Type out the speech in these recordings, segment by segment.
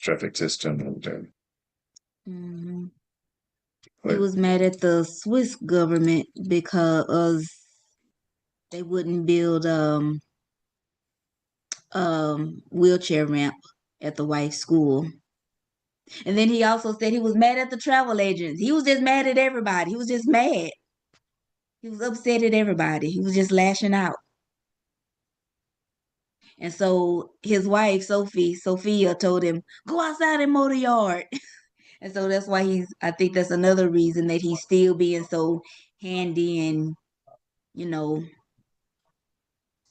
traffic system, and Hmm. He but was mad at the Swiss government because they wouldn't build wheelchair ramp at the white school. And then he also said he was mad at the travel agents. He was just mad at everybody. He was just mad. He was upset at everybody. He was just lashing out. And so his wife, Sophia, told him, go outside and mow the yard. And so that's why I think that's another reason that he's still being so handy and, you know,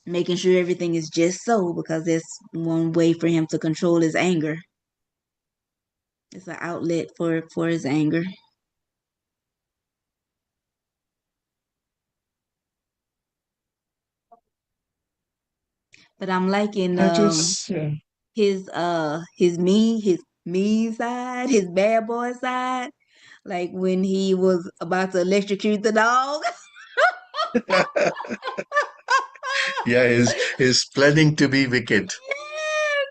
making sure everything is just so, because it's one way for him to control his anger. It's an outlet for his anger. But I'm liking I just yeah. his mean side, his bad boy side. Like when he was about to electrocute the dog. Yeah, he's planning to be wicked. Yes,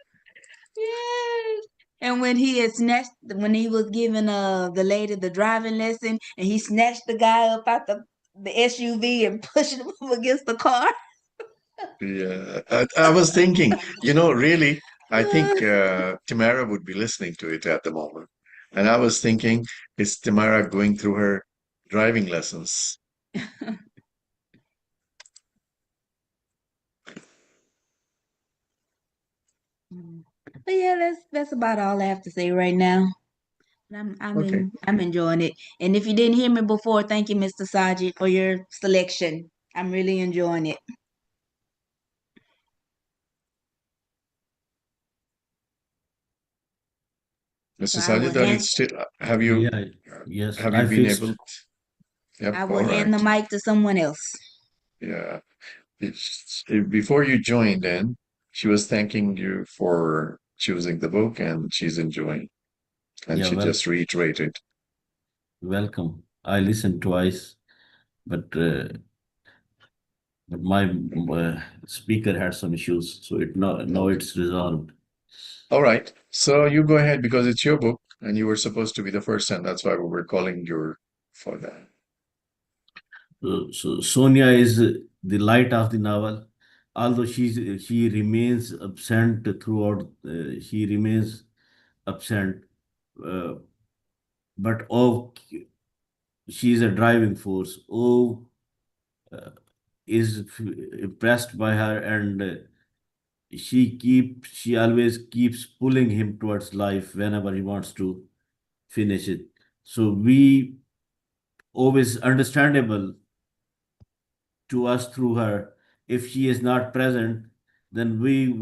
yes. And when he was giving the lady the driving lesson, and he snatched the guy up out the SUV and pushed him up against the car. Yeah, I was thinking, really, I think Tamara would be listening to it at the moment. And I was thinking, is Tamara going through her driving lessons? But yeah, that's about all I have to say right now. Okay. I'm enjoying it. And if you didn't hear me before, thank you, Mr. Sajid, for your selection. I'm really enjoying it. So Mr. Sajid, are you still, Yeah, yes, have you I been able? fixed. Yep, I will all hand the right. mic to someone else. Yeah. Before you joined in, she was thanking you for choosing the book and she's enjoying. And Yeah, she well, just reiterated. welcome. I listened twice, but my speaker had some issues, so now Okay. it's resolved. All right. So you go ahead because it's your book and you were supposed to be the first, and that's why we were calling you for that. So Sonia is the light of the novel, although she remains absent throughout. She remains absent, uh, but oh, she is a driving force. Oh, uh, is impressed by her, and she always keeps pulling him towards life whenever he wants to finish it. So we always understandable to us through her. If she is not present, then we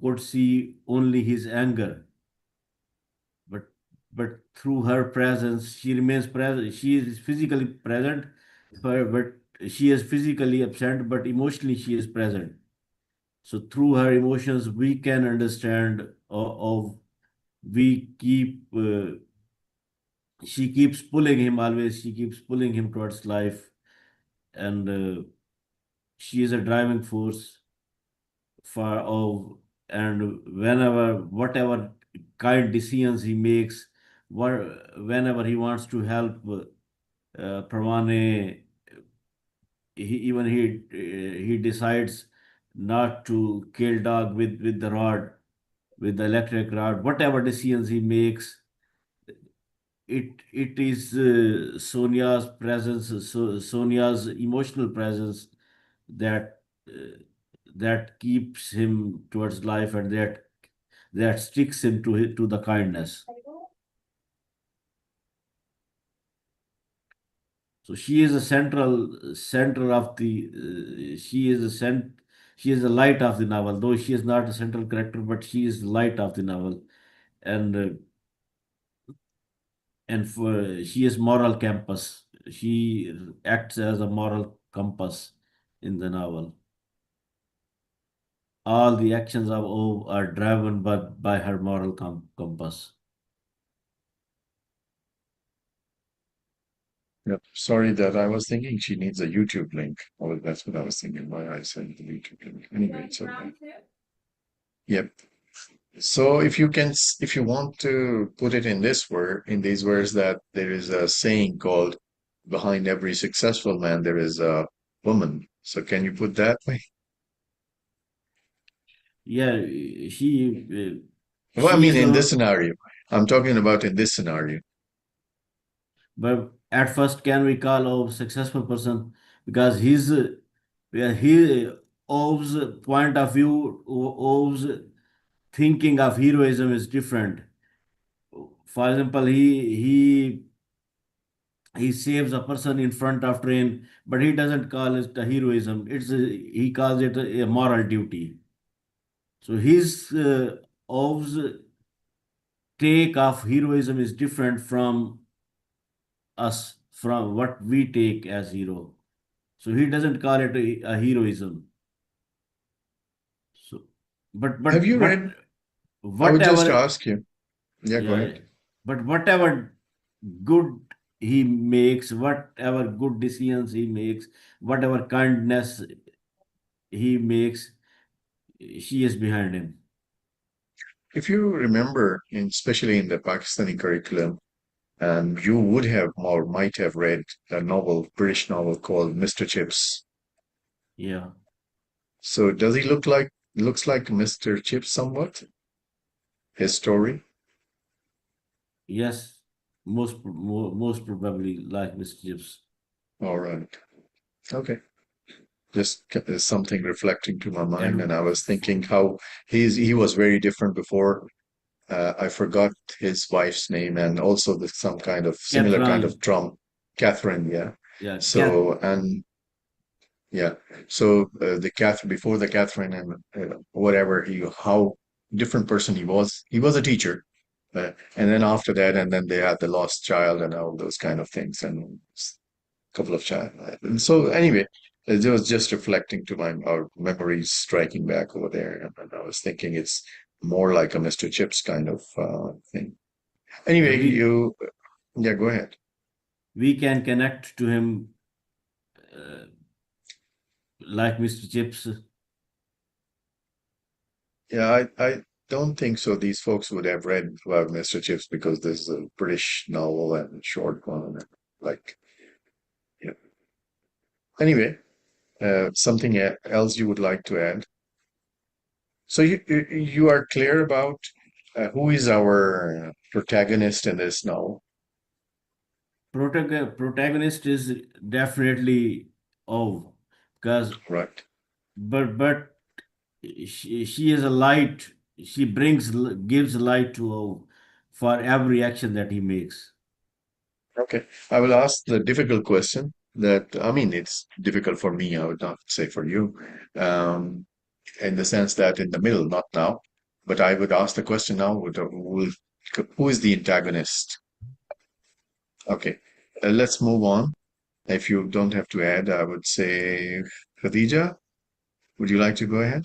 could see only his anger. But through her presence, she remains present. She is physically present, but she is physically absent, but emotionally she is present. So through her emotions, we can understand of we keep she keeps pulling him always. She keeps pulling him towards life, and she is a driving force for of and whenever whatever kind decisions he makes, whenever he wants to help Pravane, he decides not to kill dog with the rod, with the electric rod. Whatever decisions he makes, it is Sonia's presence, Sonia's emotional presence that that keeps him towards life, and that sticks him to the kindness. So she is a center of the she is the light of the novel, though she is not a central character, but she is the light of the novel, and she is moral compass. She acts as a moral compass in the novel. All the actions of O are driven by her moral compass. Yep. Sorry that I was thinking she needs a YouTube link. Oh, that's what I was thinking. Why I said the YouTube link. Anyway, it's okay. Yep. So if you want to put it in this word, in these words, that there is a saying called behind every successful man, there is a woman. So can you put that way? Yeah, Well, I she mean, is in a, this scenario, I'm talking about in this scenario. but at first can we call a successful person because his yeah, he Ove's point of view, Ove's thinking of heroism is different. For example, he saves a person in front of train, but he doesn't call it a heroism. He calls it a moral duty. So his Ove's take of heroism is different from us, from what we take as hero. So he doesn't call it a heroism. So, but Have but you what read? I would just whatever, ask you. Yeah, go yeah, ahead. but whatever good he makes, whatever good decisions he makes, whatever kindness he makes, she is behind him. If you remember, especially in the Pakistani curriculum, you would have or might have read a novel, British novel called Mr. Chips. Yeah. So does he looks like Mr. Chips somewhat? His story? Yes. Most probably like mischiefs. All right. Okay. Just something reflecting to my mind, and And I was thinking how he was very different before. I forgot his wife's name, and also some kind of similar kind of Catherine, drum, Catherine. Yeah. yeah, So and yeah, so the Catherine before the Catherine and whatever how different person he was. He was a teacher, and then after that, and then they had the lost child and all those kind of things, and couple of child. And so anyway, it was just reflecting to my our memories striking back over there, and I was thinking it's more like a Mr. Chips kind of thing. yeah, Anyway, you yeah, go ahead. we can connect to him uh, like Mr. Chips. Yeah, I don't think so. These folks would have read about Mr. Chips because this is a British novel and short one, and like yeah. Anyway, something else you would like to add? So you are clear about who is our protagonist in this novel, Protagonist is definitely oh, because right? but she is a light. She gives light to oh, for every action that he makes. Okay. I will ask the difficult question that, I mean, it's difficult for me, I would not say for you, in the sense that in the middle, not now, but I would ask the question now, who is the antagonist? Okay. Let's move on. If you don't have to add, I would say Khadija, would you like to go ahead?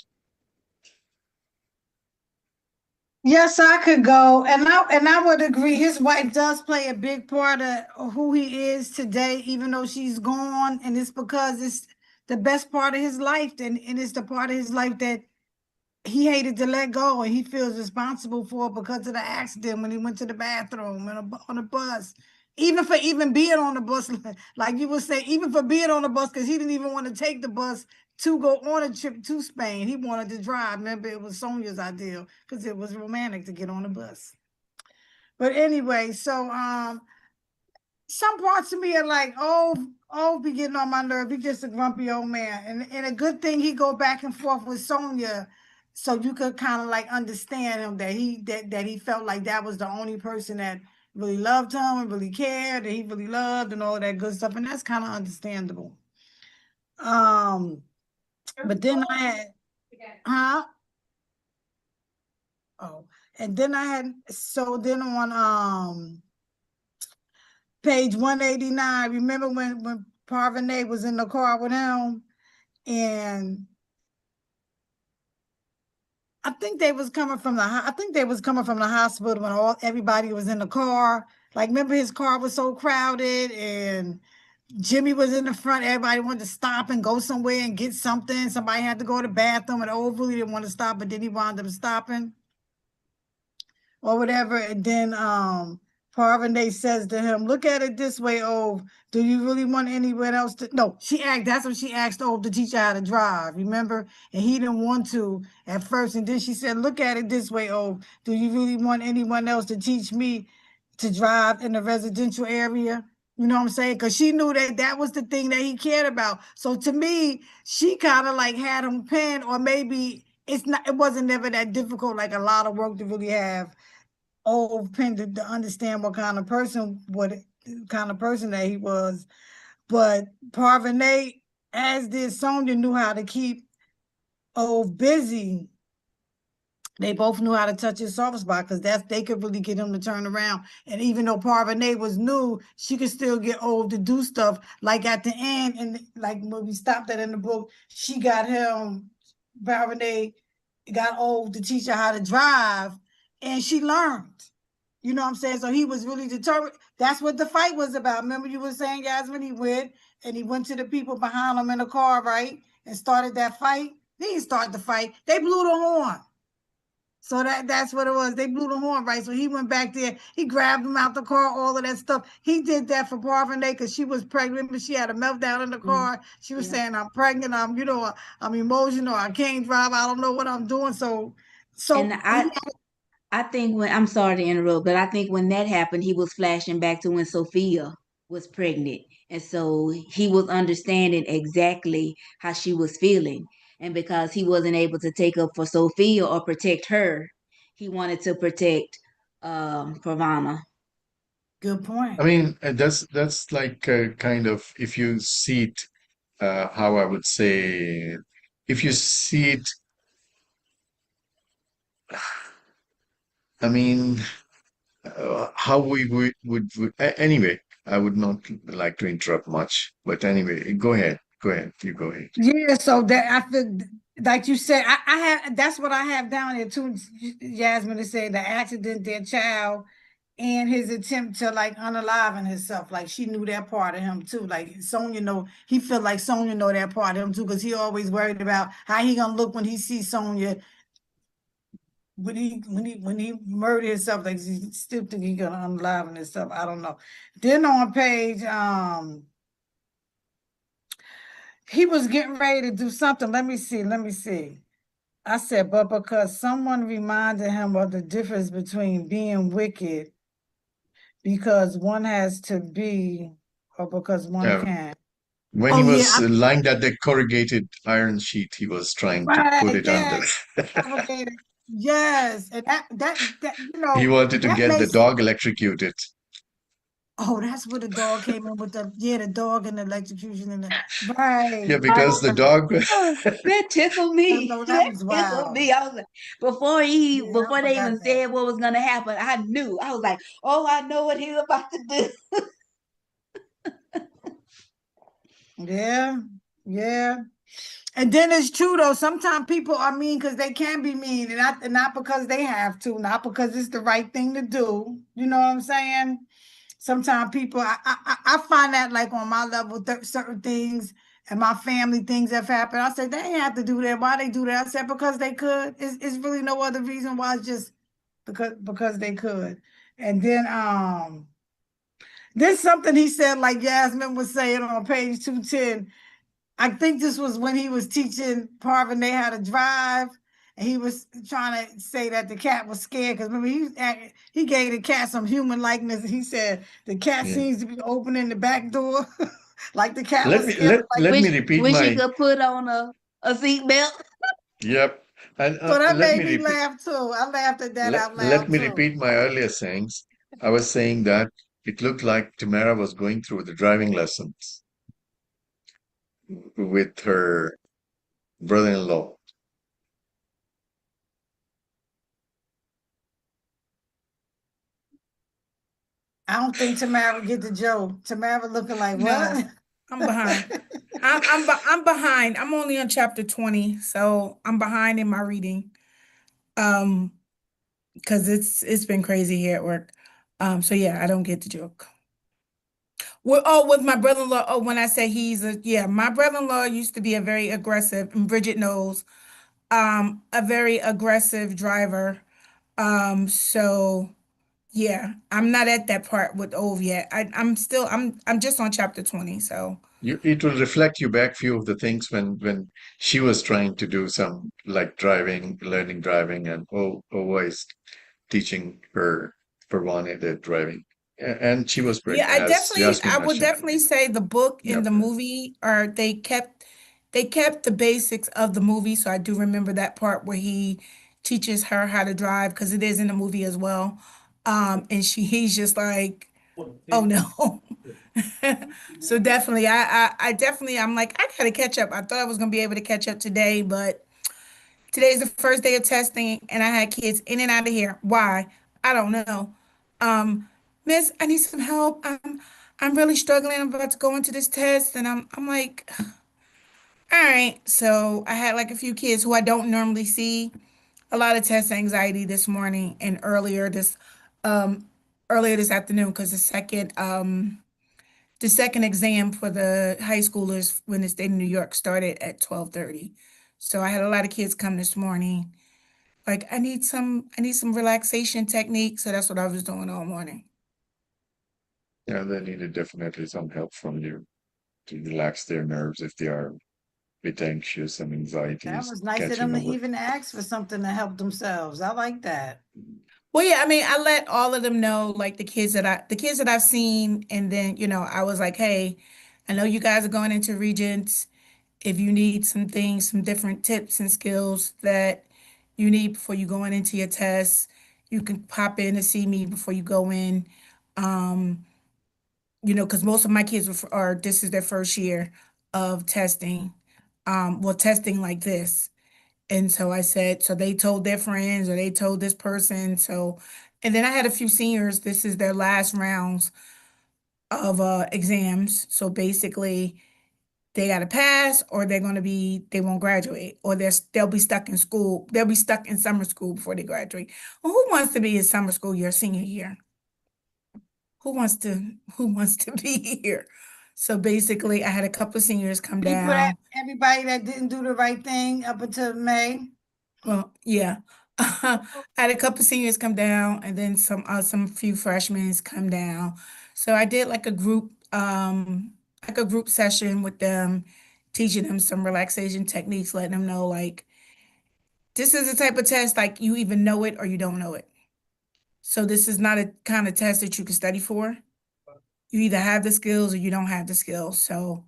Yes, I could go, and I would agree. His wife does play a big part of who he is today, even though she's gone, and it's because it's the best part of his life, and it's the part of his life that he hated to let go, and he feels responsible for because of the accident when he went to the bathroom on a bus. Even for even being on the bus, like you would say, even for being on the bus, because he didn't even want to take the bus to go on a trip to Spain. He wanted to drive. Remember, it was Sonia's idea because it was romantic to get on the bus. But anyway, so some parts of me are like, oh, be getting on my nerve. He's just a grumpy old man. And a good thing he go back and forth with Sonia, so you could kind of like understand him that he felt like that was the only person that really loved him and really cared, that he really loved and all that good stuff. And that's kind of understandable. Um, but then I had, huh? Oh, and then I had so then on page 189, remember when Parvene was in the car with him, and I think they was coming from the hospital when everybody was in the car. Like, remember his car was so crowded and Jimmy was in the front. Everybody wanted to stop and go somewhere and get something. Somebody had to go to the bathroom and overly didn't want to stop, but then he wound up stopping. or whatever. And then Parvane says to him, look at it this way, Ove. Do you really want anyone else to? No, that's what she asked Ove to teach her how to drive, remember? And he didn't want to at first. And then she said, look at it this way, Ove. Do you really want anyone else to teach me to drive in the residential area? You know what I'm saying? Because she knew that that was the thing that he cared about. So to me, she kind of like had him pinned, or maybe it wasn't never that difficult, like a lot of work to really have pinned to understand what kind of person, that he was. But Parvane, as did Sonia, knew how to keep busy. They both knew how to touch his soft spot, because they could really get him to turn around. And even though Parvane was new, she could still get Ove to do stuff. Like at the end, and like when we stopped that in the book, she got him, Parvane got Ove to teach her how to drive, and she learned. You know what I'm saying? So he was really determined. That's what the fight was about. Remember you were saying, Yasmin, he went to the people behind him in the car, right? And started that fight. They didn't start the fight. They blew the horn. So that's what it was. They blew the horn, right? So he went back there. He grabbed him out the car, all of that stuff. He did that for Parvane because she was pregnant, but she had a meltdown in the car. She was saying, I'm pregnant. I'm emotional. I can't drive. I don't know what I'm doing. And I think I'm sorry to interrupt, but I think when that happened, he was flashing back to when Sophia was pregnant. And so he was understanding exactly how she was feeling. And because he wasn't able to take up for Sophia or protect her, he wanted to protect Pravana. Good point. I mean, that's like kind of, if you see it, how I would say, if you see it, I mean, how anyway, I would not like to interrupt much, but anyway, go ahead. You go ahead. Yeah, so that I feel like you said, I have, that's what I have down there too, Jasmine, to say the accident, their child, and his attempt to like unaliven himself. Like she knew that part of him too. Like Sonia he felt like Sonia know that part of him too, because he always worried about how he gonna look when he sees Sonia, when he murdered himself. Like he still think he gonna unaliven himself. I don't know. Then on page he was getting ready to do something. Let me see. I said, but because someone reminded him of the difference between being wicked, because one has to be, or because one can. When he was lying that the corrugated iron sheet, he was trying to put it under. Yes, and that he wanted to get the dog electrocuted. Oh, that's where the dog came in with the dog and the electrocution and right. Yeah, because the dog that tickled me. That was wild. Tickled me. I was like, before they even said what was gonna happen, I knew. I was like, oh, I know what he's about to do. Yeah. And then it's true though. Sometimes people are mean because they can be mean, and not because they have to, not because it's the right thing to do. You know what I'm saying? Sometimes people, I find that like on my level, certain things and my family, things have happened. I said they ain't have to do that. Why they do that? I said because they could. It's really no other reason why. It's just because they could. And then there's something he said, like Yasmin was saying on page 210. I think this was when he was teaching Parvane how to drive, and he was trying to say that the cat was scared, because remember he gave the cat some human likeness. He said the cat seems to be opening the back door, like the cat was scared. Let me repeat wish he could put on a seatbelt. Yep. And so that made me laugh too. I laughed at that out loud. Let me repeat my earlier sayings. I was saying that it looked like Tamara was going through the driving lessons with her brother-in-law. I don't think Tamara get the joke. Tamara looking like what? No, I'm behind. I'm behind. I'm only on chapter 20, so I'm behind in my reading. Because it's been crazy here at work. So yeah, I don't get the joke. With my brother-in-law. Oh, when I say my brother-in-law used to be a very aggressive, and Bridget knows, a very aggressive driver. So yeah, I'm not at that part with Ove yet. I'm just on chapter 20, so It will reflect you back few of the things when she was trying to do some like driving, learning driving, and always teaching her Pervane the driving. And she was great, yeah, as Yasmin I would mentioned. definitely say the book and Yep. the movie are they kept the basics of the movie. So I do remember that part where he teaches her how to drive because it is in the movie as well. And he's just like, oh no. So definitely, I definitely, I'm like, I gotta catch up. I thought I was gonna be able to catch up today, but today's the first day of testing, and I had kids in and out of here. Why? I don't know. Um, Miss, I need some help. I'm really struggling. I'm about to go into this test, and I'm like, all right. So I had like a few kids who I don't normally see. A lot of test anxiety this morning and um earlier this afternoon because the second exam for the high schoolers when the state of New York started at 12:30. So I had a lot of kids come this morning. Like I need some relaxation techniques. So that's what I was doing all morning. Yeah, they needed definitely some help from you to relax their nerves if they are a bit anxious and anxiety That is was nice of catching them to over. even ask for something to help themselves. I like that. Well, yeah, I mean, I let all of them know, like the kids that I've seen, and then, I was like, hey, I know you guys are going into Regents. If you need some things, some different tips and skills that you need before you going into your tests, you can pop in and see me before you go in. Um, because most of my kids this is their first year of testing, well, testing like this. And so I said, so they told their friends or they told this person. So, and then I had a few seniors, this is their last rounds of exams. So basically, they got to pass or they won't graduate or they'll be stuck in school. They'll be stuck in summer school before they graduate. Well, who wants to be in summer school your senior year? Who wants to be here? So basically, I had a couple of seniors come People that down. everybody that didn't do the right thing up until May. Well, yeah. I had a couple seniors come down and then some few freshmen come down. So I did like a group session with them, teaching them some relaxation techniques, letting them know like this is the type of test like you even know it or you don't know it. So this is not a kind of test that you can study for. You either have the skills or you don't have the skills. So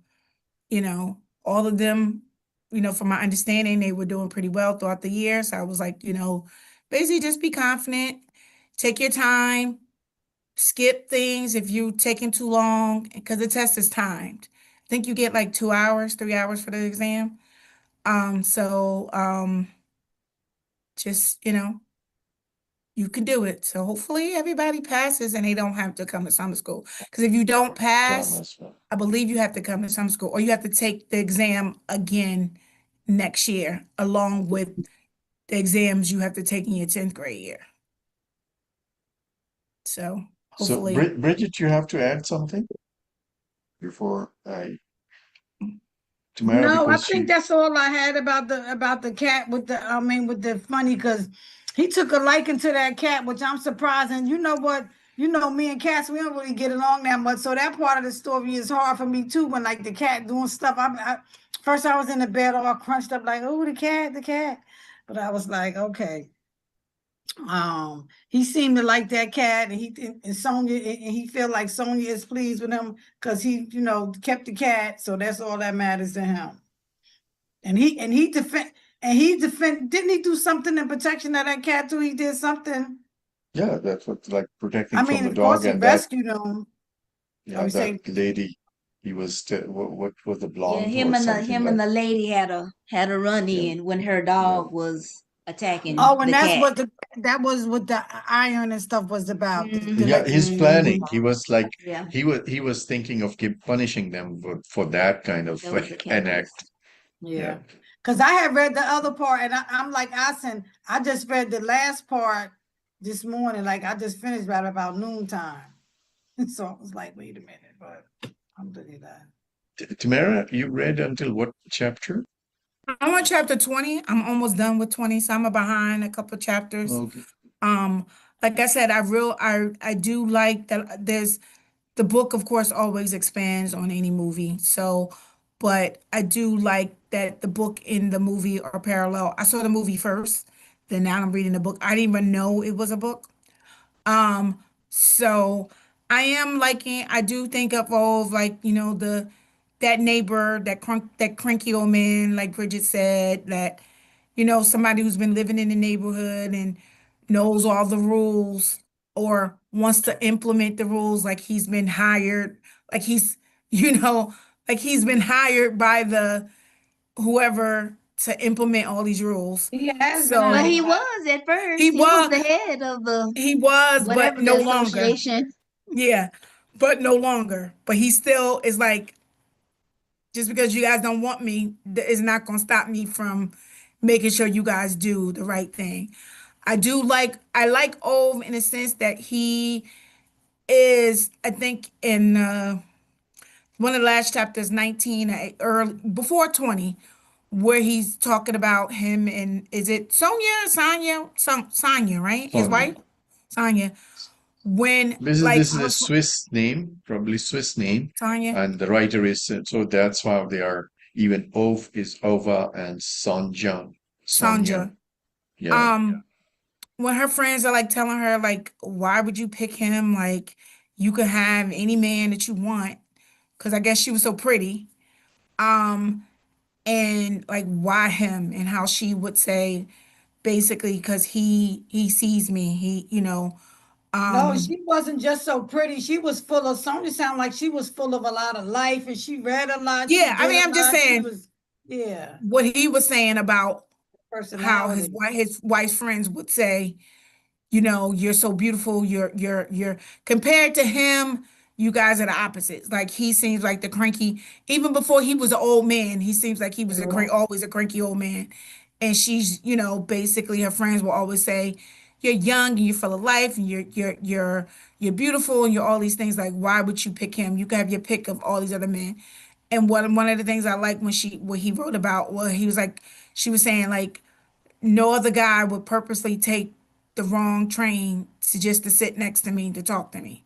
all of them, from my understanding, they were doing pretty well throughout the year. So I was like, basically just be confident, take your time, skip things if you're taking too long, because the test is timed. I think you get like 2 hours, 3 hours for the exam. Just, you can do it. So hopefully everybody passes and they don't have to come to summer school. Because if you don't pass, As well. I believe you have to come to summer school or you have to take the exam again next year, along with the exams you have to take in your 10th grade year. So So, hopefully, Bridget, you have to add something before Tamara, No, I because think you, that's all I had about the cat with the I mean with the funny because he took a liking to that cat, which I'm surprised. And you know what? You know me and cats, we don't really get along that much. So that part of the story is hard for me too. When like the cat doing stuff, first I was in the bed all crunched up, like, oh, the cat, the cat. But I was like, okay. He seemed to like that cat, and Sonia, and he feel like Sonia is pleased with him because he, kept the cat. So that's all that matters to him. And he defend didn't he do something in protection of that cat too? He did something. yeah, that's what like I protecting from mean, the of course dog he and that, rescued him. I yeah, would that say, lady, he was, what was the Yeah, blonde or something him and like, the lady had a run yeah, in when her yeah. dog was attacking oh, and the cat. that was what the iron and stuff was about. The Yeah, Mm-hmm, he's electricity. planning. mm-hmm. He was like, Yeah, he was thinking of keep punishing them for that kind of that was the an cat. act. Yeah. Yeah. Because I had read the other part, and I'm like Asin, I just read the last part this morning. Like I just finished right about noontime. So I was like, wait a minute, but I'm looking at that. Tamara, you read until what chapter? I'm on chapter 20. I'm almost done with 20, so I'm behind a couple chapters. Okay. Um, like I said, I do like that there's the book, of course, always expands on any movie. So, but I do like that the book and the movie are parallel. I saw the movie first, then now I'm reading the book. I didn't even know it was a book. Um, so I am liking, I do think of like, that neighbor, that cranky old man, like Bridget said, that, somebody who's been living in the neighborhood and knows all the rules or wants to implement the rules like he's been hired, like he's, you know, like he's been hired by the whoever to implement all these rules. He has been But So hired he by. was at first. he He was was, the head of the he was, but whatever the no longer. association. Yeah, but no longer. But he still is like, just because you guys don't want me, is not going to stop me from making sure you guys do the right thing. I like Ove in a sense that he is, I think in one of the last chapters, 19, early, before 20, where he's talking about him and is it Sonia, right? His Sonia. wife? Sonia. When, like, This is a Swiss name, probably Swiss name, Sonia, and the writer is so that's how they are. Even Ov is Ova and Sonja, Sonia. Sanja. Yeah. Um, when her friends are like telling her, like, why would you pick him? Like, you could have any man that you want. Because I guess she was so pretty. Um, and like, why him? And how she would say, basically, because he sees me. No, Um, she wasn't just so pretty. She was full of, Sonya sounded like she was full of a lot of life and she read a lot. She yeah, I did mean, a I'm just lot. She saying was, yeah, what he was saying about how personality. his wife's friends would say, you're so beautiful. You're compared to him, you guys are the opposites. Like he seems like the cranky, even before he was an old man, he seems like he was always a cranky old man. And she's, basically her friends will always say, you're young and you're full of life and you're beautiful and you're all these things. Like, why would you pick him? You could have your pick of all these other men. And one of the things I like what he wrote about, well, he was like, she was saying like no other guy would purposely take the wrong train to sit next to me to talk to me,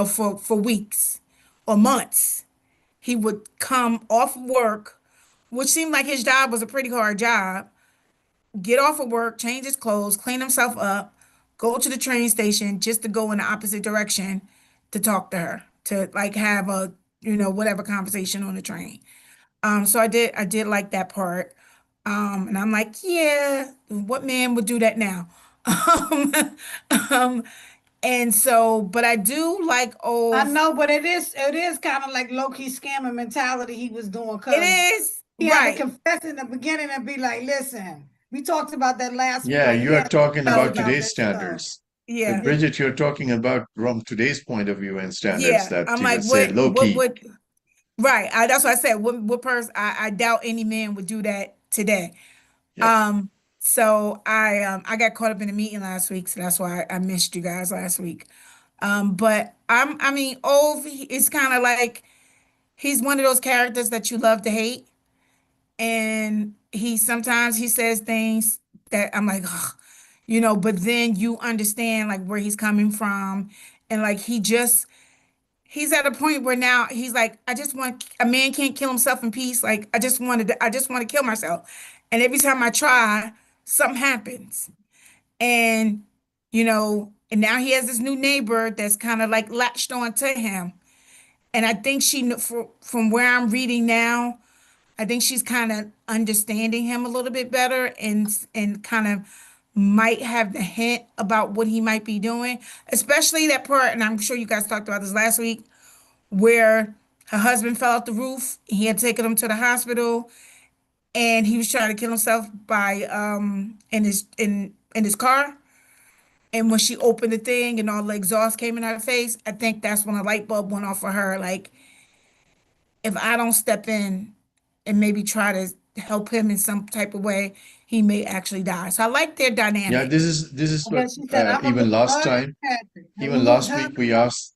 for weeks or months. He would come off work, which seemed like his job was a pretty hard job, get off of work, change his clothes, clean himself up, go to the train station just to go in the opposite direction to talk to her, to like have a, whatever conversation on the train. So I did like that part. And I'm like, yeah, what man would do that now? Um, um, and so, but I do like I Ove. know, but it is kind of like low-key scammer mentality he was doing It because is he had to right. confess in the beginning and be like, listen, we talked about that last week. Yeah, Like he you are had to talking confess So about about today's that stuff. standards. yeah, Yeah. Bridget, you're talking about from today's point of view and standards yeah. that I'm he like, would say low what key. would right? That's what I said. What person? I doubt any man would do that today. Yep. Um, so I got caught up in a meeting last week, so that's why I missed you guys last week. But I mean, Ove is kind of like he's one of those characters that you love to hate, and he sometimes he says things that I'm like, ugh, but then you understand like where he's coming from, and like he's at a point where now he's like, I just want a man can't kill himself in peace. Like I just want to kill myself, and every time I try, something happens, and and now he has this new neighbor that's kind of like latched on to him. And I think from where I'm reading now, I think she's kind of understanding him a little bit better and kind of might have the hint about what he might be doing, especially that part. And I'm sure you guys talked about this last week, where her husband fell off the roof. He had taken him to the hospital, and he was trying to kill himself by in his car. And when she opened the thing and all the exhaust came in her face, I think that's when a light bulb went off for her. Like, if I don't step in and maybe try to help him in some type of way, he may actually die. So I like their Yeah, dynamic. this is And what then she said, I'm gonna even lose last her and time, Patrick. I'm gonna even lose last her week and we Patrick. asked,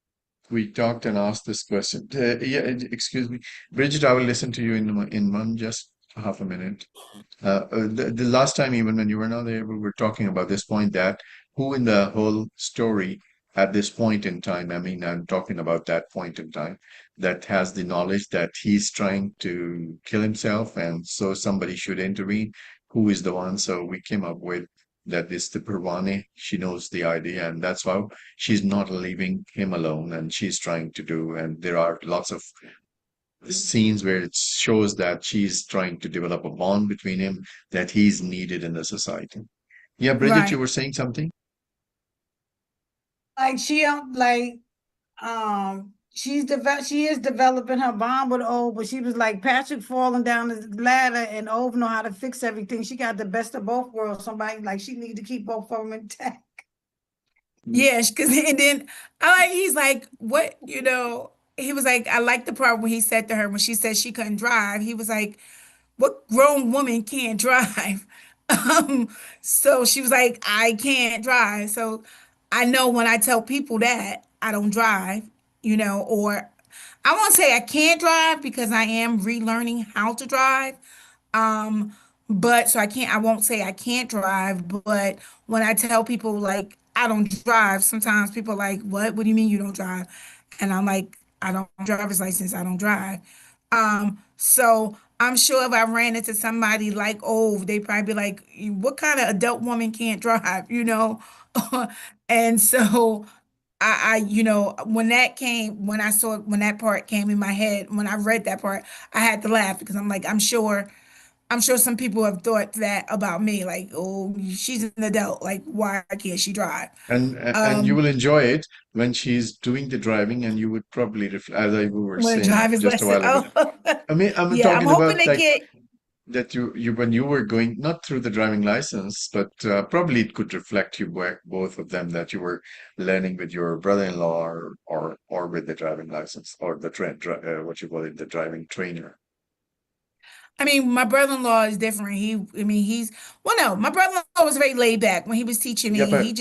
we talked and asked this question. Yeah, excuse me, Bridget, I will listen to you in one just half a minute. The last time, even when you were not there, we were talking about this point that who in the whole story at this point in time, I mean, I'm talking about that point in time, that has the knowledge that he's trying to kill himself, and so somebody should intervene. Who is the one? So we came up with that is the Purvani. She knows the idea, and that's how she's not leaving him alone, and she's trying to do. And there are lots of scenes where it shows that she's trying to develop a bond between him, that he's needed in the society. Yeah, Bridget, you Right. were saying something? Like she is developing her bond with Ove, but she was like Patrick falling down the ladder and Ove know how to fix everything. She got the best of both worlds. Somebody like she need to keep both of them intact. Yeah, because and then he's like, what, he was like, I like the part when he said to her when she said she couldn't drive. He was like, what grown woman can't drive? Um, so she was like, I can't drive. So I know when I tell people that I don't drive, or I won't say I can't drive because I am relearning how to drive. Um, but so I won't say I can't drive, but when I tell people like I don't drive, sometimes people are like, what? What do you mean you don't drive? And I'm like, I don't have a driver's license, I don't drive. So I'm sure if I ran into somebody like, oh, they probably be like, what kind of adult woman can't drive, And so when I saw when that part came in my head, when I read that part, I had to laugh because I'm like, I'm sure some people have thought that about me, like, oh, she's an adult, like, why can't she drive? And you Um, will enjoy it when she's doing the driving, and you would probably, as I we were when a saying driver's just a lesson. while ago. Oh, I mean, I'm yeah, I'm talking hoping about to like get. that you when you were going not through the driving license, but probably it could reflect you both of them, that you were learning with your brother-in-law, or with the driving license, or the what you call it, the driving trainer. I mean, my brother-in-law is different. Well, no, my brother-in-law was very laid back when he was teaching Yeah, me. but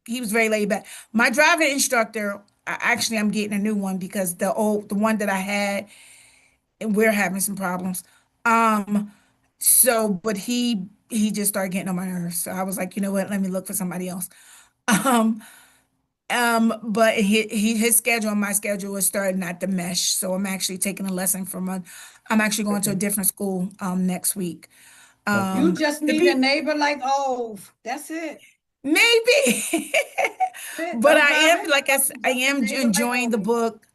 He was very laid back. My driving instructor, actually, I'm getting a new one because the one that I had, and we're having some problems. But he just started getting on my nerves. So I was like, you know what? Let me look for somebody else. Um, but his schedule and my schedule is starting not to mesh. So I'm actually taking a lesson I'm actually going to a okay, different school next week. okay, You just The need a pe neighbor like Ove. That's it. maybe, That's it. but Don't I drive am it. like I Just a am neighbor like enjoying the Ove. book.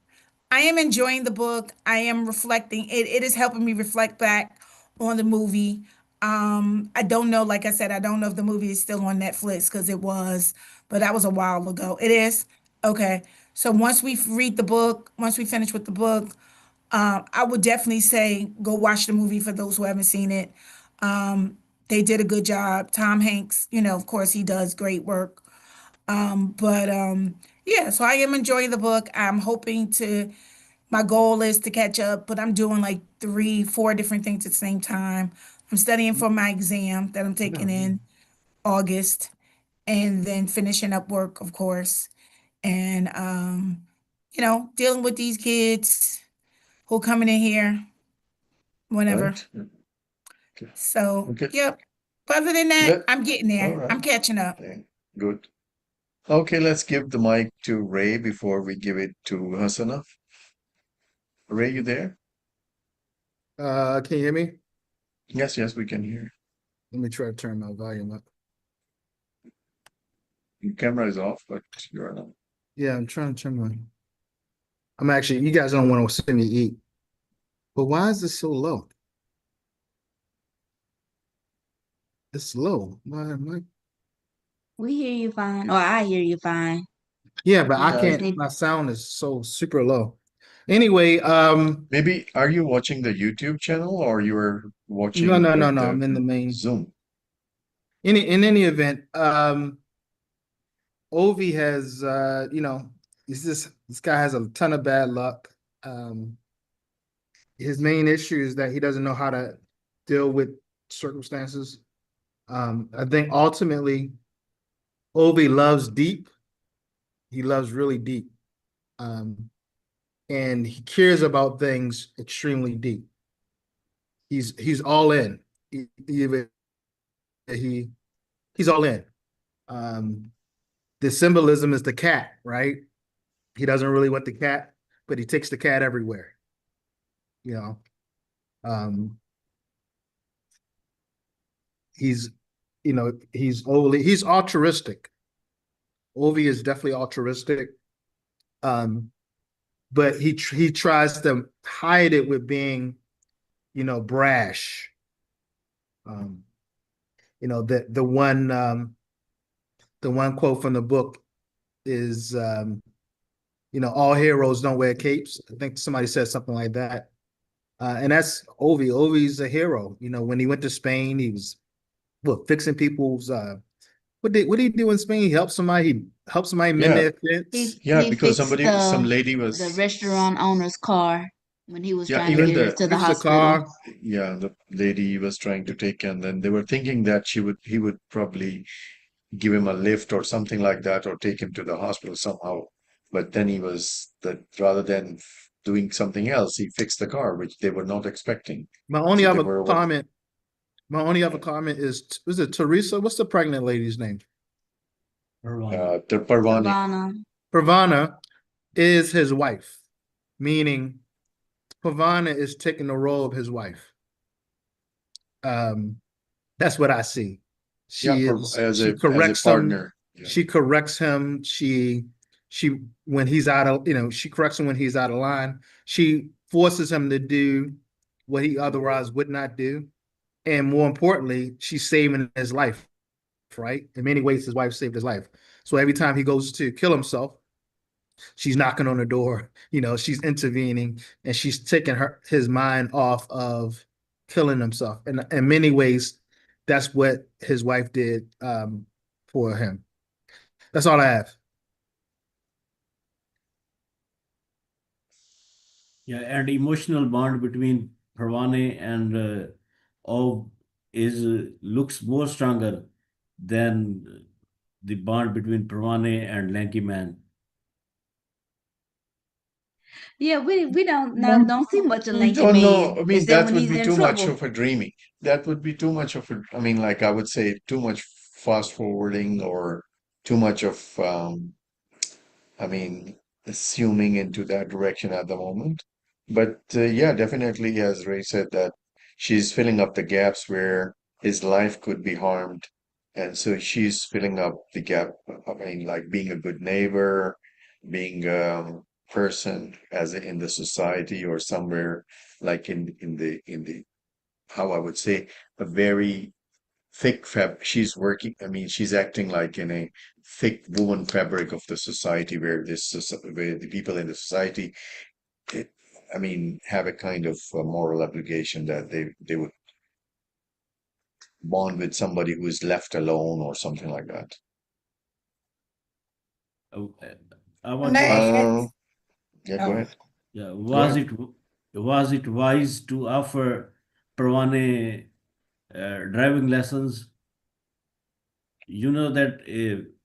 I am enjoying the book. I am reflecting. It is helping me reflect back on the movie. I don't know, like I said, I don't know if the movie is still on Netflix because it was, but that was a while ago. It is? Okay. So once we finish with the book, I would definitely say go watch the movie for those who haven't seen it. They did a good job. Tom Hanks, of course, he does great work. But yeah, so I am enjoying the book. My goal is to catch up, but I'm doing like three, four different things at the same time. I'm studying for my exam that I'm taking in August, and then finishing up work, of course, and dealing with these kids who are coming in here whenever. right, okay, So, okay. yep. But other than that, Let I'm getting All there. right, I'm catching up. okay, good. Okay, let's give the mic to Ray before we give it to Hasana. Ray, you there? Can you hear me? Yes, yes, we can hear. Let me try to turn my volume up. Your camera is off, but you're on. Yeah, I'm trying to turn my. I'm actually, you guys don't want to see me eat. But why is this so low? It's low. Why am I? We hear you fine, or I hear you fine. Yeah, but I You just can't, need. my sound is so super low. Anyway, Maybe are you watching the YouTube channel, or you're no, watching no, no, with no. the I'm in the main. Zoom? In any event, Ovi has this guy has a ton of bad luck. Um, his main issue is that he doesn't know how to deal with circumstances. I think ultimately Ovi loves deep. He loves really deep. Um, and he cares about things extremely deep. He's all in. He he's all in. Um, the symbolism is the cat, right? He doesn't really want the cat, but he takes the cat everywhere. You know, um, he's, he's altruistic. Ovi is definitely altruistic. Um, but he tries to hide it with being, brash. Um, the one quote from the book is, all heroes don't wear capes. I think somebody said something like that. And that's Ovi. Ovi's a hero. When he went to Spain, he was fixing people's what did he do in Spain? He helped somebody mend Yeah, their fence. yeah, He because fixed some lady the was, restaurant owner's car when he was yeah, trying to even get her the, to the Fixed the hospital. car. yeah, the lady was trying to take, and then they were thinking that he would probably give him a lift or something like that, or take him to the hospital somehow. But then he was that rather than doing something else, he fixed the car, which they were not expecting. My only So they other were what, comment, my only other comment is it Teresa? What's the pregnant lady's name? Parvana. the Parvani. Savannah. Pravana is his wife, meaning Pavana is taking the role of his wife. Um, that's what I see. Yeah, as She a corrects him. partner. Yeah, She corrects him. She when he's out of, she corrects him when he's out of line. She forces him to do what he otherwise would not do. And more importantly, she's saving his life, right? In many ways, his wife saved his life. So every time he goes to kill himself, she's knocking on the door, she's intervening, and she's taking his mind off of killing himself. And in many ways, that's what his wife did, for him. That's all I have. Yeah, and emotional bond between Parvane and Ov is looks more stronger than the bond between Parvane and Lanky Man. Yeah, we don't see much of we Lanky don't know. Man I mean, except that when would he's be in too much trouble. of a dreaming. That would be too much of a, I mean, like I would say, too much fast forwarding, or too much of I mean, assuming into that direction at the moment. But yeah, definitely, as Ray said, that she's filling up the gaps where his life could be harmed. And so she's filling up the gap. I mean, like being a good neighbor, being a person in the society, or somewhere like in the how I would say, a very thick she's working, I mean, she's acting like in a thick woven fabric of the society, where where the people in the society, it, I mean, have a kind of moral obligation that they would bond with somebody who is left alone or something like that. Uh, I And want to ask, they, uh yeah, go oh, ahead, yeah, go ahead. was it wise to offer Parvane driving lessons? You know that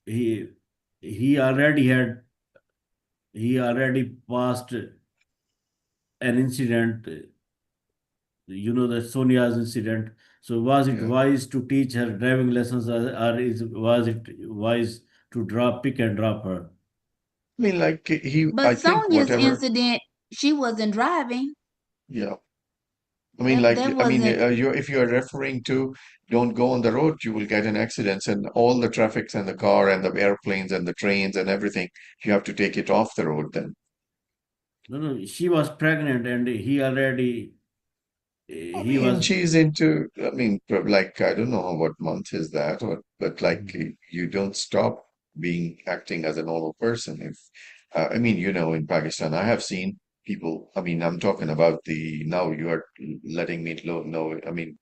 he already had he already passed an incident, the Sonia's incident. So was it Yeah, wise to teach her driving lessons, was it wise to pick and drop her? I mean, like I But think Sonia's whatever, incident, she wasn't driving. yeah. I mean, That like, that I mean, wasn't. if you're referring to don't go on the road, you will get in accidents, and all the traffics and the car and the airplanes and the trains and everything, you have to take it off the road then. No, no, she was pregnant and I he mean, was, she's into, I mean, like, I don't know what month is that, but like, Mhm. you don't stop acting as a normal person. If, I mean, in Pakistan, I have seen people, I mean, I'm talking about now you are letting me know, I mean,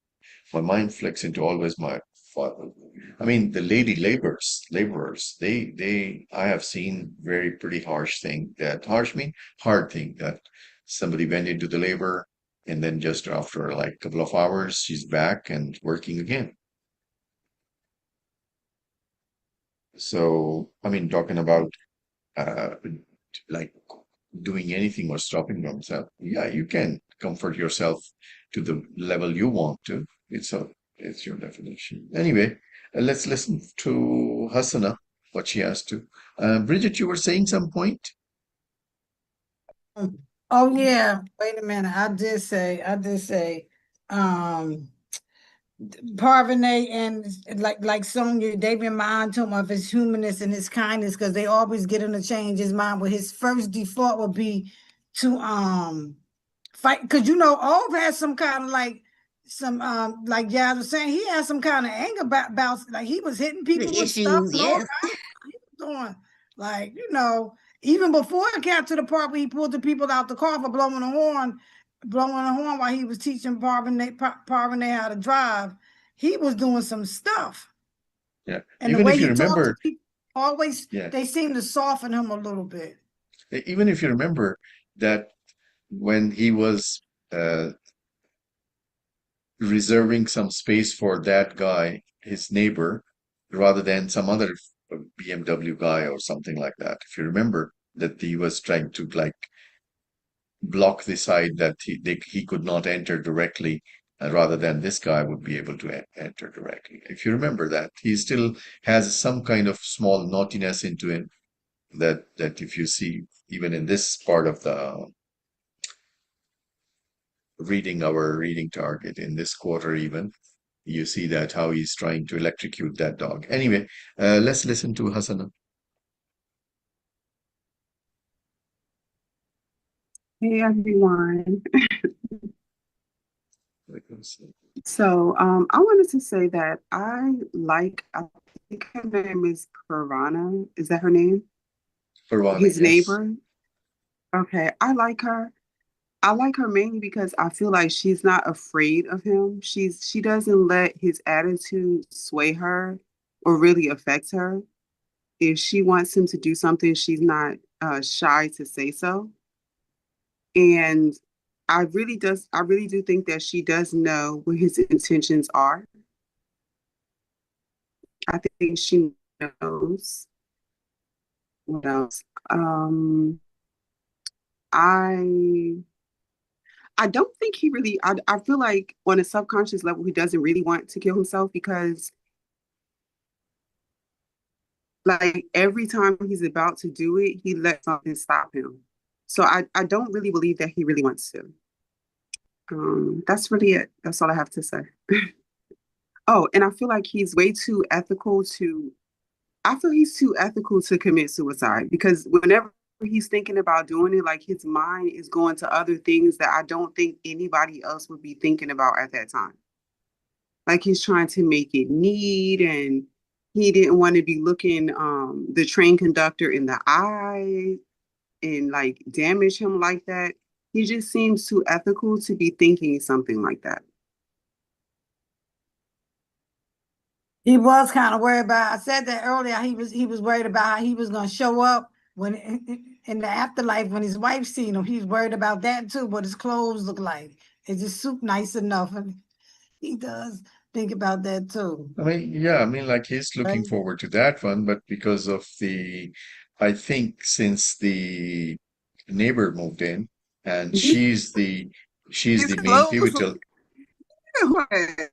my mind flicks into always my father. I mean, the lady laborers, I have seen very pretty harsh thing, that harsh mean hard thing, that somebody went into the labor, and then just after like a couple of hours, she's back and working again. So, I mean, talking about uh, like doing anything or stopping themselves. Yeah, you can comfort yourself to the level you want to. It's your definition. Anyway, let's listen to Hasana. what she has to. Bridget, you were saying some point? Oh yeah, wait a minute. I did say, Parvene and like Sonia, they remind him of his humanness and his kindness because they always get him to change his mind. But his first default would be to fight because Ove has some kind of like Jazz was saying, he has some kind of anger about like he was hitting people The with stuff issues, and all yes. kinds he was doing like even before it got to the part where he pulled the people out the car for blowing a horn while he was teaching Parvene how to drive. He was doing some stuff. Yeah. And the Even way if you he talked to remember, people, always, yeah, they seem to soften him a little bit. even if you remember that when he was uh, reserving some space for that guy, his neighbor, rather than some other BMW guy or something like that. If you remember that he was trying to like block the side that he could not enter directly, rather than this guy would be able to enter directly. If you remember that, he still has some kind of small naughtiness into him that if you see even in this part of the reading our reading target in this quarter even you see that how he's trying to electrocute that dog. Anyway, let's listen to Hasana. Hey everyone. So I wanted to say that I think her name is Piranha. Is that her name? Parvana, His yes. neighbor. Okay, I like her. I like her mainly because I feel like she's not afraid of him. She doesn't let his attitude sway her or really affect her. If she wants him to do something, she's not shy to say so. And I really do think that she does know what his intentions are. I think she knows. What else? I I don't think he really I feel like on a subconscious level he doesn't really want to kill himself because like every time he's about to do it, he lets something stop him. So I don't really believe that he really wants to. That's really it. That's all I have to say. Oh, and I feel like he's way too ethical to I feel he's too ethical to commit suicide because whenever he's thinking about doing it, like his mind is going to other things that I don't think anybody else would be thinking about at that time. Like he's trying to make it neat and he didn't want to be looking the train conductor in the eye and like damage him like that. He just seems too ethical to be thinking something like that. He was kind of worried about. I said that earlier. He was worried about how he was going to show up when in the afterlife when his wife seen him. He's worried about that too. What his clothes look like. Is his suit nice enough? And he does think about that too. I mean, yeah, I mean, like he's looking Right? forward to that one, but because of I think since the neighbor moved in and she's His the main clothes pivotal. look like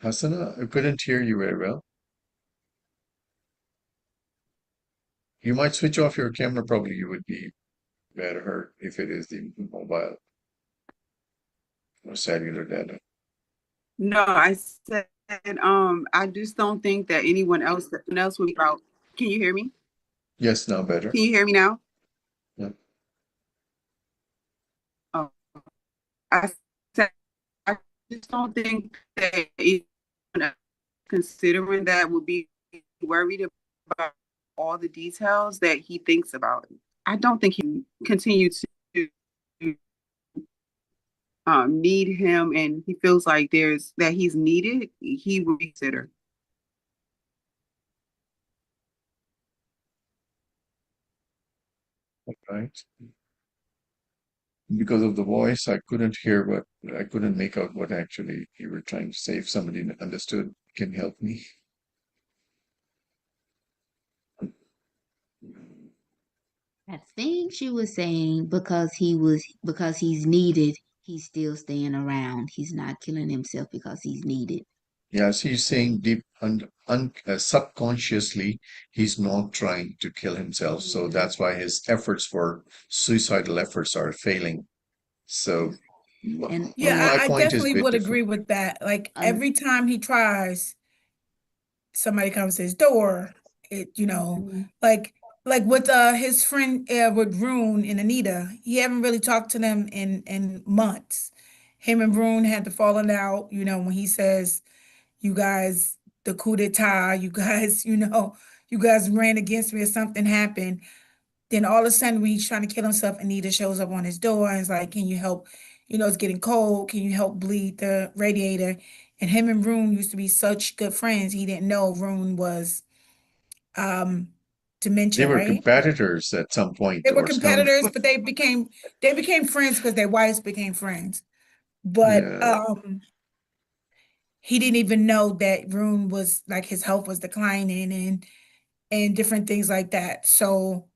Hasana, I couldn't hear you very well. You might switch off your camera, probably you would be better hurt if it is the mobile or cellular data. No, I said I just don't think that anyone else would be about. Can you hear me? Yes, now better. Can you hear me now? Yeah. Oh, I said I just don't think that anyone else considering that would be worried about all the details that he thinks about. I don't think he continue to need him and he feels like there's that he's needed, he will consider. Right. Because of the voice, I couldn't hear what I couldn't make out what actually you were trying to say. If somebody understood, can help me. I think she was saying because he's needed he's still staying around. He's not killing himself because he's needed. Yeah, so he's saying deep subconsciously, he's not trying to kill himself. So Yeah. that's why his efforts for suicidal efforts are failing. So And Yeah, my I point is a definitely bit would different. agree with that. Like un, every time he tries, somebody comes to his door. mhm. Like with his friend with Rune and Anita, he haven't really talked to them in months. Him and Rune had the falling out, when he says, "You guys, the coup d'etat, you guys, you guys ran against me or something happened." Then all of a sudden, when he's trying to kill himself, Anita shows up on his door and is like, "Can you help? It's getting cold. Can you help bleed the radiator?" And him and Rune used to be such good friends. He didn't know Rune was um They dementia, were right? competitors at some point They were or some. competitors, but they became friends because their wives became friends. But Yeah. he didn't even know that Rune was like his health was declining and different things like that. So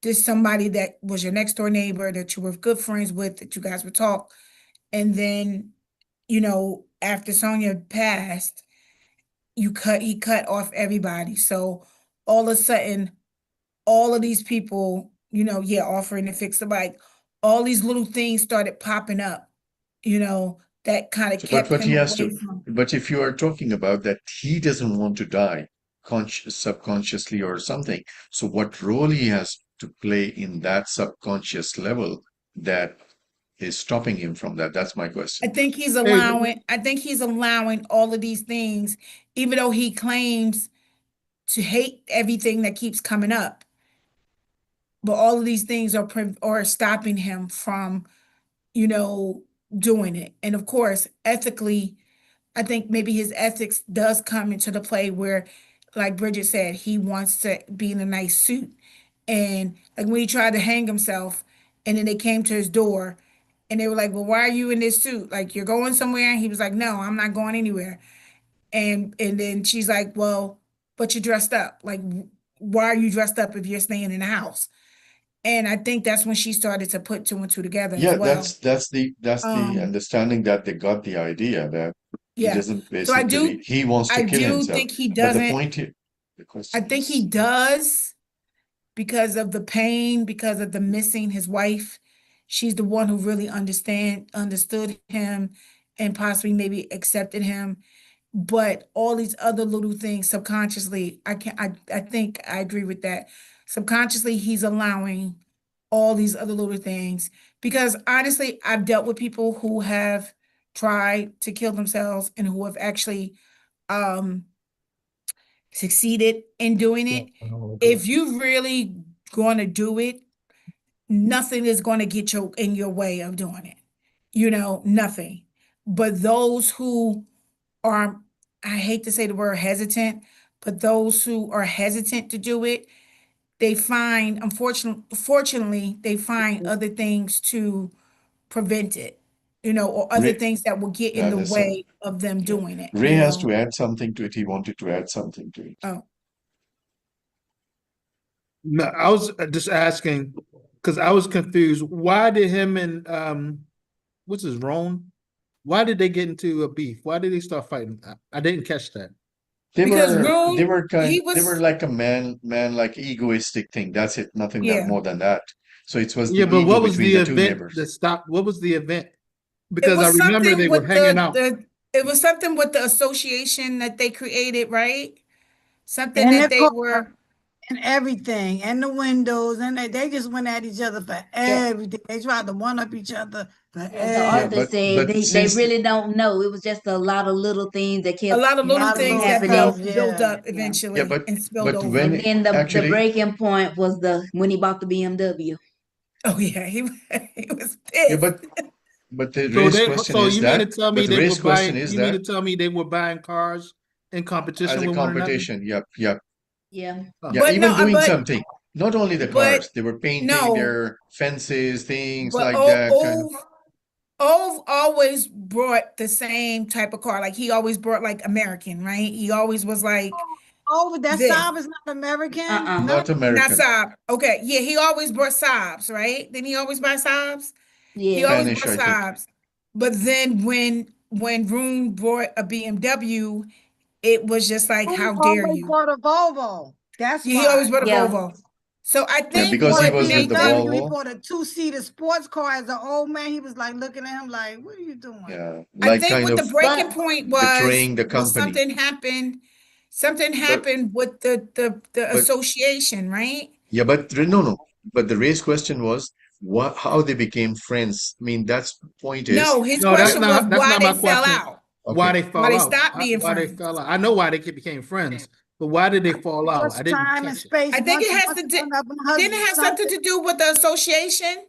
just somebody that was your next door neighbor that you were good friends with, that you guys would talk. And then, after Sonia passed, he cut off everybody. So all of a sudden, all of these people, yeah, offering to fix the bike, all these little things started popping up, that kind of So, but kept what he him has away to, from. but if you are talking about that, he doesn't want to die subconsciously or something. So, what role he has to play in that subconscious level that is stopping him from that? That's my I question. think he's Hey, allowing, I think he's allowing all of these things, even though he claims to hate everything that keeps coming up. But all of these things are stopping him from, you know, doing it. And of course, ethically, I think maybe his ethics does come into the play where, like Bridget said, he wants to be in a nice suit. And like when he tried to hang himself, and then they came to his door and they were like, "Well, why are you in this suit? Like you're going somewhere?" And he was like, "No, I'm not going anywhere." And then she's like, "Well, but you're dressed up. Like why are you dressed up if you're staying in the house?" And I think that's when she started to put two and two together as Yeah, well. that's the Um, understanding that they got the idea that he yeah. doesn't So I basically do he wants to I kill do himself. think he But the doesn't. point here, the I question think he is, does because of the pain, because of the missing his wife. She's the one who really understood him and possibly maybe accepted him. But all these other little things subconsciously, I think I agree with that. Subconsciously, he's allowing all these other little things because honestly, I've dealt with people who have tried to kill themselves and who have actually um succeeded in doing yeah, it. If you really going to do it, nothing is going to get you in your way of doing it. Nothing. But those who are, I hate to say the word hesitant, but those who are hesitant to do it, they find, fortunately, they find other things to prevent it, or other Ray, things that will get in yeah, the listen, way of them yeah. doing it, Ray has to add something to it. He wanted to add something to it. Oh, no, I was just asking because I was confused. Why did him and what's his Ron? Why did they get into a beef? Why did they start fighting? I didn't catch that. because They Rune, were he they were was, like a man like egoistic thing. That's it, nothing that yeah. more than that. So it was Yeah, the but ego what was between the the two event neighbors. that stopped? What was the event? It Because I was remember they something were with hanging out. it was something with the association that they created, right? Something And that the they car were, and everything, and the windows, and they just went at each other for Yeah, everything. They tried to one up each other for yeah. The Yeah, author everything. said but they since really don't know. It was just a lot of little things that a kept lot of A little lot of happening, things little that happening. stuff, built yeah. up Yeah. yeah, eventually and spilled but over. when And then the actually breaking point was when he bought the BMW. Oh yeah, he was yeah, pissed. but the So raised they question so is you mean that to tell me but the they were raised question buying is you mean that to tell me they were buying cars in as competition a with one another? competition, yep. Yeah. Oh. Yeah, But no, even doing something. Not only the but cars, they were painting no, their fences, things but like that, kind of. Ove always brought the same type of car. Like he always brought like American, right? He always was like Oh, but that this. Saab is not American. Uh-uh. No, Not Not American, Saab. Okay, yeah, he always brought Saabs, right? Didn't he always buy Saabs? He Yes. always Spanish, brought I think. Saabs. But then when Rune brought a BMW, it was just like, Who how dare always you? bought a Volvo? That's Yeah, he always why. brought a Yeah. Volvo. So I Yeah, think He because bought he a what was with made the them, BMW. He Volvo. bought a two-seater sports car as an old man. He was like looking at him like, "What are you doing?" Yeah, I like think kind what the of breaking But point betraying the was company. something But happened with the but association, right? yeah, but no, no. But the race question was what, how they became friends. I mean, that's point is No, his No, that's that question was not that's why not they my fell question. out, Why okay. they why fall they out? stopped being Why they friends. fell out? I know why they became friends, but why did they fall out? I just didn't time and catch it. space. I think Once, it has once to do, one of them has didn't it have something something. to do with the association?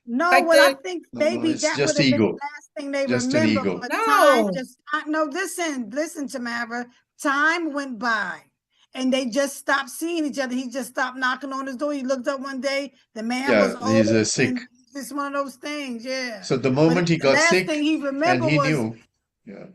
No, Like well, I the think No, no, maybe it's that would just have been ego, the last thing they just an remember. ego. But time no, just no. Listen, Tamara. Time went by, and they just stopped seeing each other. He just stopped knocking on his door. He looked up one day. The man was Yeah, he's old, sick. and it's one of those things. Yeah. So the But moment he the got last sick thing he and remembered he was knew, yeah,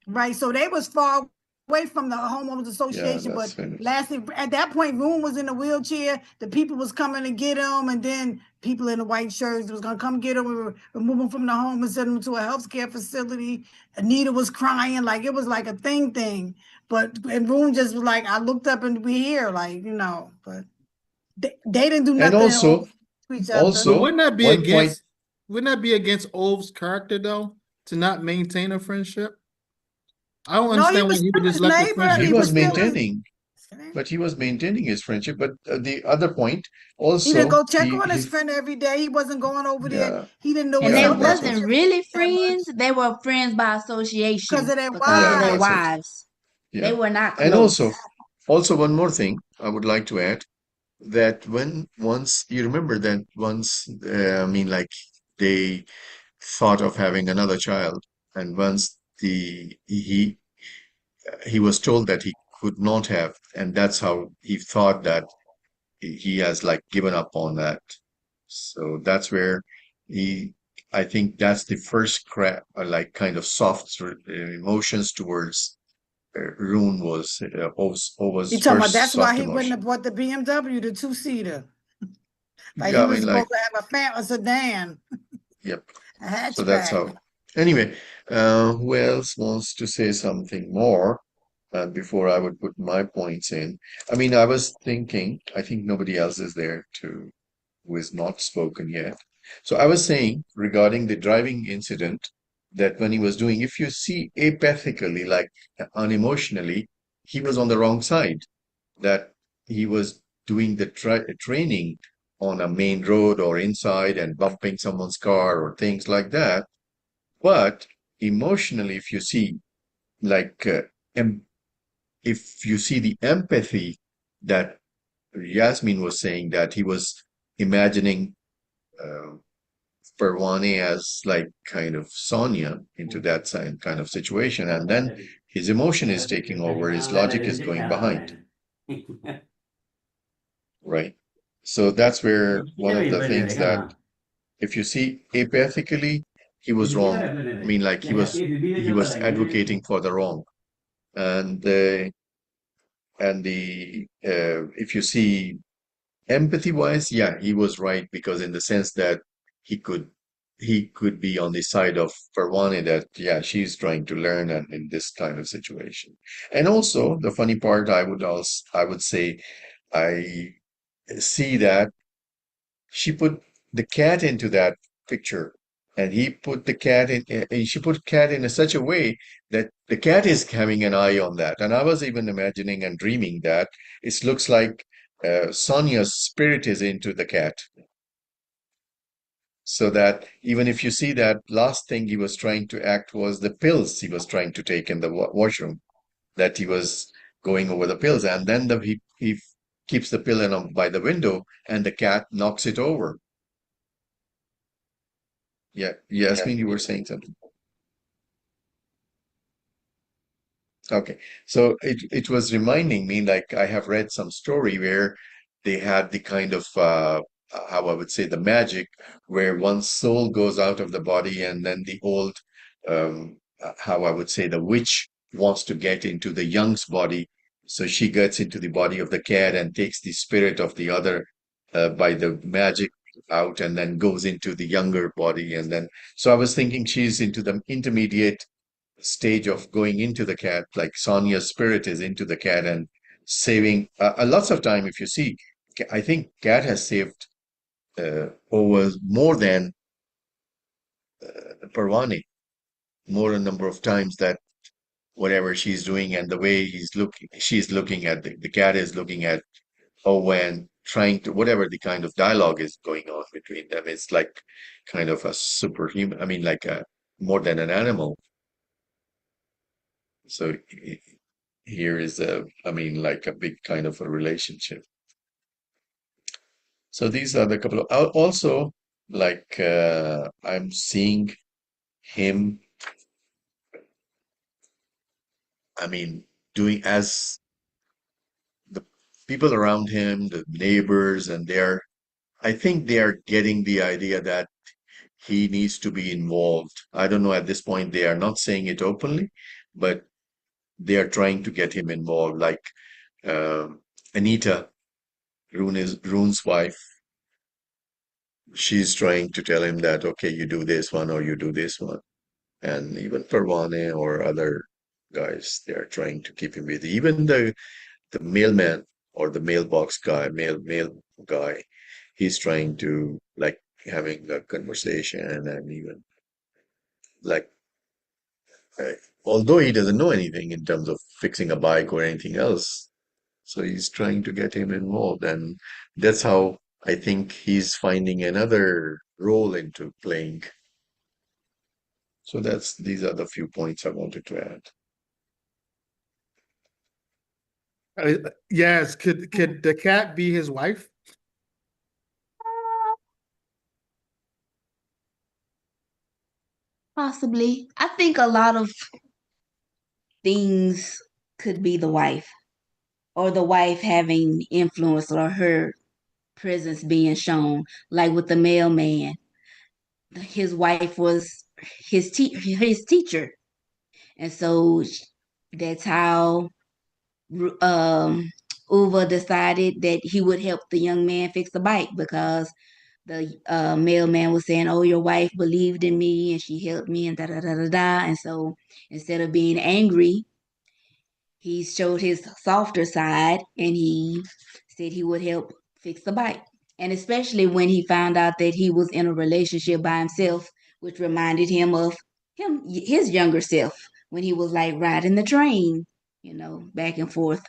right. So they was far away from the homeowners yeah, association, that's but finished. lastly, at that point, Room was in a wheelchair. The people was coming to get him, and then people in the white shirts was gonna come get him. We were remove him from the home and send him to a healthcare facility. Anita was crying, like it was like a thing. But and Room just was like, I looked up and we here, like but they didn't do And nothing also, to each other. But also one point, wouldn't that be against Ove's character though, to not maintain a friendship? I don't No, he understand why was he would still just his let the neighbor. he friendship He was was drift still away. his. maintaining, but he was maintaining his friendship. But the other point, He didn't also, go check on his friend every day. He wasn't going over there. yeah, He didn't know And his they yeah, health that's had been what, wasn't really that friends. much They were friends by because association of their because of yeah, their that's wives. what, wives. They yeah. were not And close. also one more thing I would like to add that when once you remember that once, I mean, like they thought of having another child, and once he was told that he could not have, and that's how he thought that he has like given up on that. So that's where he, I think that's the first crack, like kind of soft emotions towards Rune was He Ova's talking about first that's why soft he wouldn't have emotion. bought the BMW, the two-seater. Like he Yeah, I was mean, like, supposed to have a sedan, yep. a So that's hatchback. how. Anyway, who else wants to say something more before I would put my points in? I mean, I was thinking, I think nobody else is there to who is not spoken yet. So I was saying regarding the driving incident that when he was doing, if you see apathically, like unemotionally, he was on the wrong side. That he was doing the training on a main road or inside and bumping someone's car or things like that. But emotionally, if you see, like, if you see the empathy that Yasmin was saying, that he was imagining uh, Perwani as like kind of Sonia into that same kind of situation, and then his emotion is taking over, his logic is going behind, right? So that's where one of the things that if you see apathically, he was wrong. I mean, like he was advocating for the wrong, and the if you see empathy wise, yeah, he was right because in the sense that he could he could be on the side of Parvani that yeah, she's trying to learn and in this kind of situation. And also the funny part I would say I see that she put the cat into that picture and he put the cat in and she put cat in such a way that the cat is having an eye on that. And I was even imagining and dreaming that it looks like Sonia's spirit is into the cat. So that even if you see that last thing he was trying to act was the pills he was trying to take in the washroom, that he was going over the pills, and then he keeps the pill in by the window, and the cat knocks it over. Yeah, Yasmin, you were saying something. Okay, so it was reminding me like I have read some story where they had the kind of how I would say the magic where one's soul goes out of the body and then the old how I would say the witch wants to get into the young's body, so she gets into the body of the cat and takes the spirit of the other by the magic out and then goes into the younger body. And then, so I was thinking she's into the intermediate stage of going into the cat, like Sonia's spirit is into the cat and saving lots of time. If you see, I think cat has saved over more than Parvani, more a number of times that whatever she's doing and the way she's looking at the cat is looking at Owen, trying to whatever the kind of dialogue is going on between them. It's like kind of a superhuman. I mean, like a more than an animal. So here is I mean, like a big kind of a relationship. So these are the couple of also like I'm seeing him. I mean, doing as the people around him, the neighbors, and I think they are getting the idea that he needs to be involved. I don't know, at this point, they are not saying it openly, but they are trying to get him involved. Like Anita, Rune's wife, she's trying to tell him that, okay, you do this one or you do this one. And even Parvane or other guys, they are trying to keep him busy. Even the mailman or the mailbox guy, mail guy, he's trying to like having a conversation and even like uh, although he doesn't know anything in terms of fixing a bike or anything else, so he's trying to get him involved, and that's how I think he's finding another role into playing. So these are the few points I wanted to add. Yes, could the cat be his wife? Possibly. I think a lot of things could be the wife, or the wife having influence, or her presence being shown, like with the mailman. His wife was his teacher, and so that's how um Uva decided that he would help the young man fix the bike, because the mailman was saying, "Oh, your wife believed in me and she helped me," and da da da da da. And so instead of being angry, he showed his softer side and he said he would help fix the bike. And especially when he found out that he was in a relationship by himself, which reminded him of his younger self, when he was like riding the train, back and forth.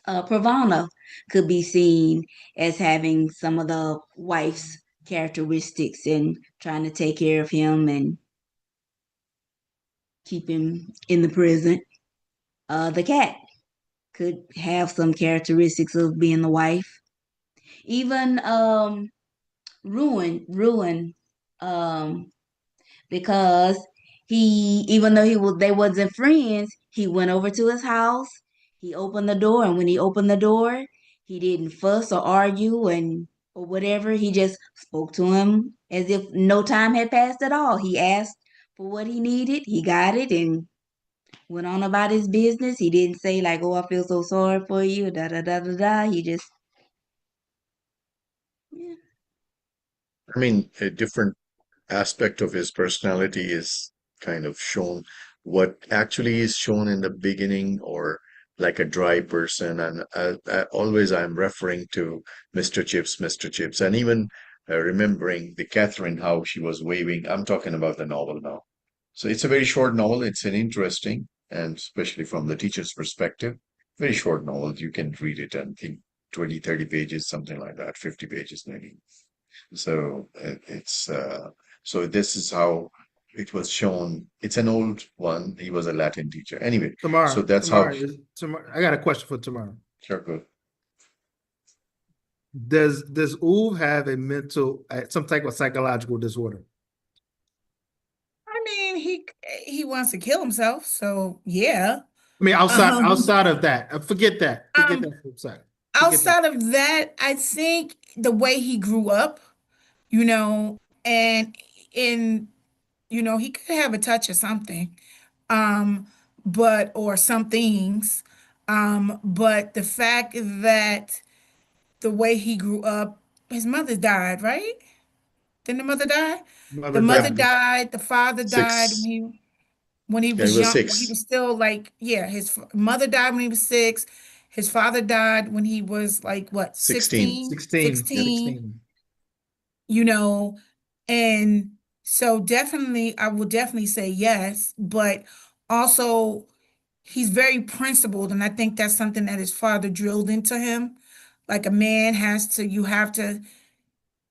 Pravana could be seen as having some of the wife's characteristics and trying to take care of him and keep him in the present. The cat could have some characteristics of being the wife. Even Ruin, um, because even though they wasn't friends, he went over to his house. He opened the door, and when he opened the door, he didn't fuss or argue or whatever. He just spoke to him as if no time had passed at all. He asked for what he needed, he got it, and went on about his business. He didn't say like, "Oh, I feel so sorry for you," da da da da da. He just, yeah. I mean, a different aspect of his personality is kind of shown. What actually is shown in the beginning, or like a dry person, and always I'm referring to Mr. Chips, and even remembering the Catherine, how she was waving. I'm talking about the novel now. So it's a very short novel. It's an interesting, and especially from the teacher's perspective, very short novel. You can read it and think 20, 30 pages, something like that, 50 pages maybe. So so this is how it was shown. It's an old one. He was a Latin teacher. Anyway, so that's how. Tomorrow. I got a question for tomorrow. Sure, good. Does Uve have a some type of psychological disorder? I mean, he wants to kill himself, so yeah. I mean, outside of that, forget that. Forget Um, that for a second. Outside of that, I think the way he grew up, and in, he could have a touch of something, um, or some things, but the fact that the way he grew up, his mother died, right? Didn't the mother die? The Mother mother Yep, died. died, the father died six. when he Yeah, he was was young, when he 6. was still like, yeah, mother died when he was 6. His father died when he was like what, 16. 16? 16. Yep. 16, 16. you know, and so definitely I will definitely say yes, but also he's very principled, and I think that's something that his father drilled into him. Like a man has to, you have to,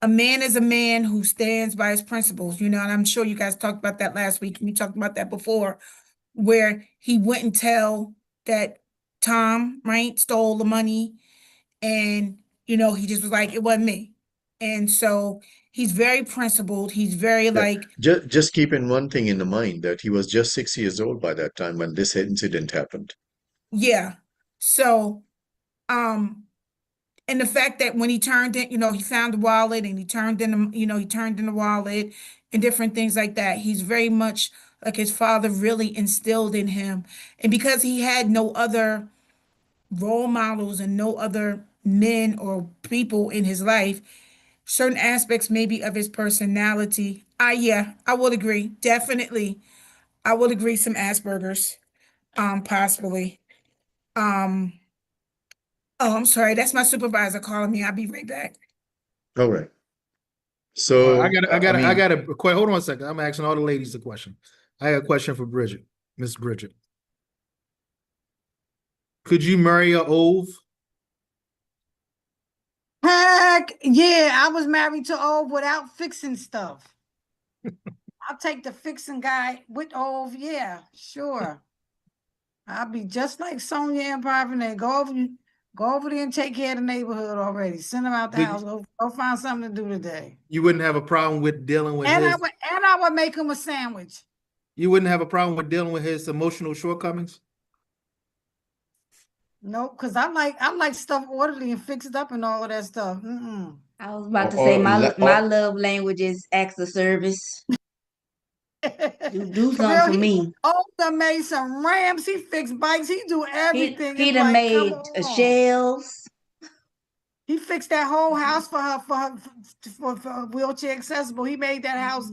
a man is a man who stands by his principles, and I'm sure you guys talked about that last week, and we talked about that before, where he wouldn't tell that Tom, right, stole the money, and he just was like, it wasn't me. And so he's very principled. He's very Yeah. like, Just keeping one thing in the mind that he was just 6 years old by that time when this incident happened. yeah. So, um, and the fact that when he turned in, he found the wallet and he turned in the wallet and different things like that. He's very much like his father really instilled in him. And because he had no other role models and no other men or people in his life, certain aspects maybe of his personality. Yeah, I would agree. Definitely. I would agree some Asperger's, possibly. Um, oh, I'm sorry. That's my supervisor calling me. I'll be right back. All right. I So, got, I mean, hold on a second. I'm asking all the ladies a question. I got a question for Bridget, Miss Bridget. Could you marry a Ove? Heck, yeah, I was married to Ove without fixing stuff. I'll take the fixing guy with Ove, yeah, sure. I'll be just like Sonia and Parvene. Go over there and take care of the neighborhood already. Send them out the But house. Go find something to do today. you wouldn't have a problem with dealing with And his. I would make him a sandwich. You wouldn't have a problem with dealing with his emotional shortcomings. No, because I like stuff orderly and fixed up and all of that stuff. I was about to say or, my love language is acts of service. Do For something real, for me. done made some Rams. He fixed bikes. He do everything. He It's done like, come made on. shelves. He fixed that whole house for her for wheelchair accessible. He made that house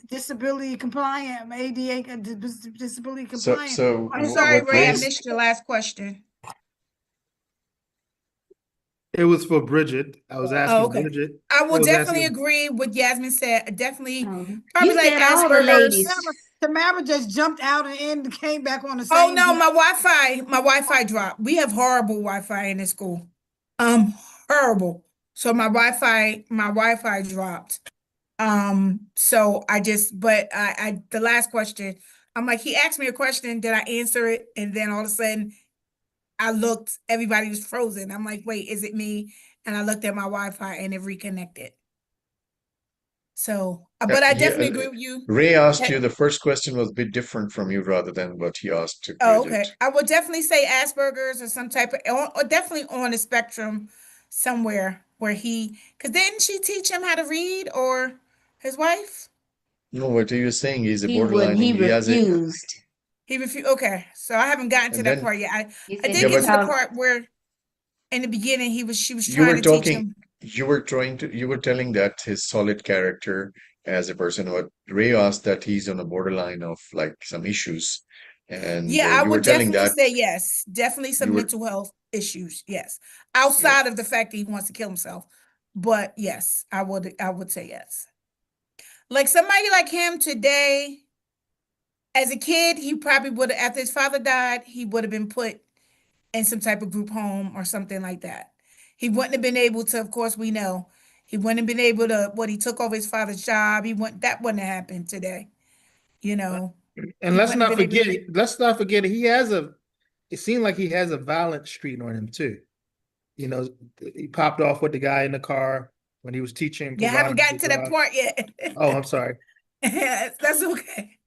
disability compliant, ADA disability compliant. I'm sorry, what Ray, I Ray's missed your last question. It was for Bridget. I was Oh, asking okay. Bridget. I I will was definitely asking. agree with Yasmin said. Definitely, probably You like said all the ladies. Asperger's. Tamara just jumped out and in and came back on the Oh same no, beat. my Wi-Fi dropped. We have horrible Wi-Fi in this school. Horrible. So my Wi-Fi dropped. So but the last question, I'm like, he asked me a question, did I answer it? And then all of a sudden I looked, everybody was frozen. I'm like, wait, is it me? And I looked at my Wi-Fi and it reconnected. So, but I definitely agree with you. Ray asked you that- the first question was a bit different from you rather than what he asked to Oh, Bridget. okay. I would definitely say Asperger's or some type of, or definitely on the spectrum somewhere where because didn't she teach him how to read, or his wife? No, what he was saying, he's a He wouldn't. borderline. He He has a, refused. He refused. Okay, so I haven't gotten to and that then, part yet. He I said did yeah, he get but to the taught. part where in the beginning she was you trying were to teach talking, him. you were telling that his solid character as a person. What Ray asked that he's on a borderline of like some issues, and Yeah, I you were would telling definitely that say yes. Definitely you some were, mental health issues. Yes. yeah. Outside of the fact that he wants to kill himself. But yes, I would say yes. Like somebody like him today, as a kid, he probably would have, after his father died, he would have been put in some type of group home or something like that. He wouldn't have been able to, of course, we know, he wouldn't have been able to, he took over his father's job. That wouldn't have happened today. And He wouldn't have been able to make. let's not forget he has a. It seemed like he has a violent streak on him too. You know, he popped off with the guy in the car when he was teaching, You haven't providing gotten the to that job. part yet. Oh, I'm sorry. That's okay.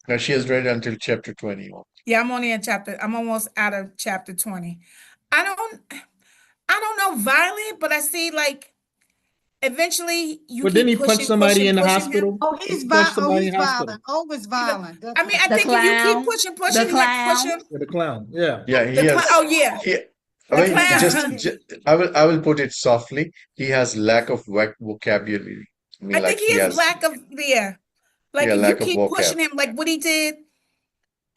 Now she has read until chapter 21. Yeah, I'm almost out of chapter 20. I don't I don't know violent, but I see like eventually you But didn't keep he punch pushing, somebody pushing, in the pushing him. hospital? He punched somebody He's in the hospital. violent. Is violent, I mean, definitely. I The think if you keep clown. pushing, The you have to push clown. him. Yeah, the clown. Yeah. Yeah, The clown, oh yeah. he I The mean, clown. I will put it softly. He has lack of vocabulary. I I mean, think like he he has has, lack of yeah. Like yeah, if you lack of keep vocab. pushing him, like what he did,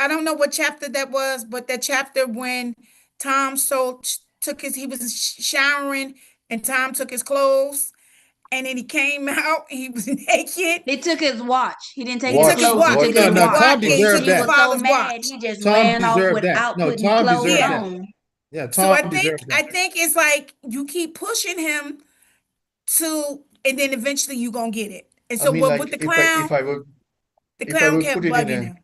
I don't know what chapter that was, but that chapter when Tom took his, he was showering and Tom took his clothes and then he came out, he was naked. He took his watch. He didn't take He his took Watch, his clothes. He watch. He took watch. his took his No, watch. Tom watch. Yeah, he took deserved He his that. was so father's mad. watch. He just Tom ran off deserved that. without No, putting Tom clothes deserved Yeah. that. on. Yeah, So Tom deserved I that. think it's like you keep pushing him to, and then eventually you gonna get it. And I so mean, what with like the if I clown would kept put it in bugging a him.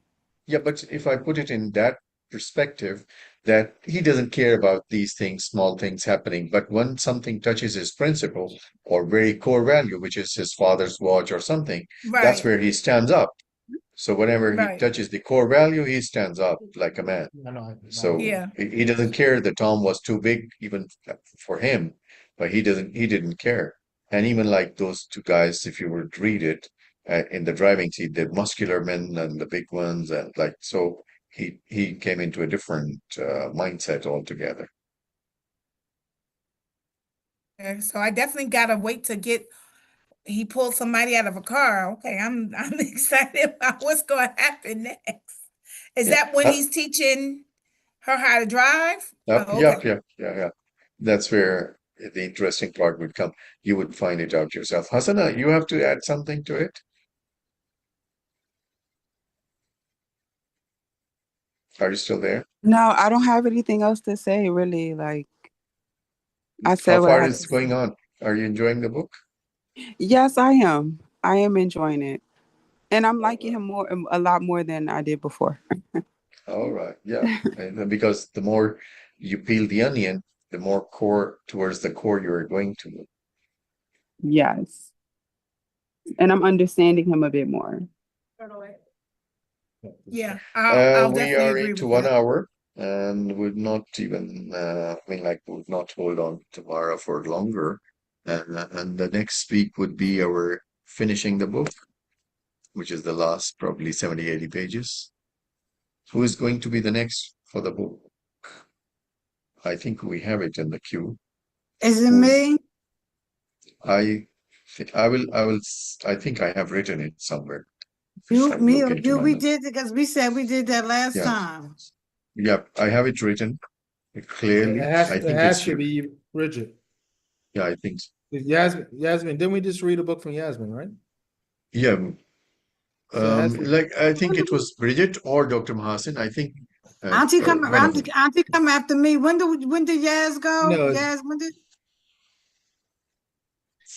yeah, but if I put it in that perspective, that he doesn't care about these things, small things happening, but when something touches his principle or very core value, which is his father's watch or something, that's Right, where he stands up. So whenever he right. touches the core value, he stands up like a man. No, no, no. So Yeah. he doesn't care that Tom was too big even for him, but he didn't care. And even like those two guys, if you would read it in the driving seat, the muscular men and the big ones, and like so he came into a different mindset altogether. Yeah, so I definitely gotta wait to get he pulled somebody out of a car. Okay, I'm excited about what's gonna happen next. Is Yeah. that when he's teaching her how to drive? Oh, okay. Yeah. That's where the interesting part would come. You would find it out yourself. Hasana, you have to add something to it. Are you still there? No, I don't have anything else to say, really. Like, I How said what I far had is to it going say. on? Are you enjoying the book? Yes, I am. I am enjoying it. And I'm All liking him more, a lot more than I did before. All right, yeah. And then because the more you peel the onion, the more core towards the core you're going to. Yes. And I'm understanding him a bit more. Yeah, I'll We definitely are agree into with one that. hour and would not even, I mean, like, would not hold on tomorrow for longer. And the next speak would be our finishing the book, which is the last probably 70, 80 pages. Who is going to be the next for the book? I think we have it in the queue. Is it Who is me? I think I have written it somewhere. If You, I me, look or into you? my We notes. did because we said we did that last Yeah, time. yeah, I have it written clearly. I It think has it's to you. be Bridget. Yeah, I think so. Yasmin, didn't we just read a book from Yasmin, right? Yeah, So it has to. like I think it was Bridget or Dr. Mahasin. I think one of them. Auntie come after me. When did Yaz go? No, Yaz, when did?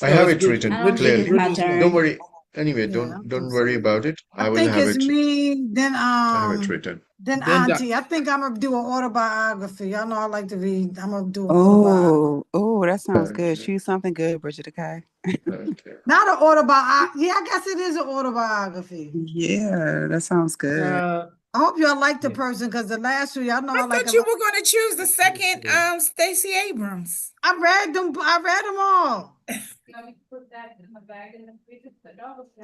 I no, have it's it Bridget. written I don't think clearly. it's my Bridget's Don't turn. next. worry. Anyway, Yeah, I don't think worry so. about it. I I will think have it's it. me. I have it written. Then Then Auntie. I think I'm gonna do an autobiography. Y'all know I like to read. I'm gonna do an autobiography. Oh, that sounds good. Okay. Choose something good, Bridget. Okay. Okay. Not an autobiography. Yeah, I guess it is an autobiography. Yeah, that sounds good. I hope y'all like the yeah. person because the last two, y'all know I I like thought a you lot. were gonna choose the second Stacey Abrams. I read them. I read them all.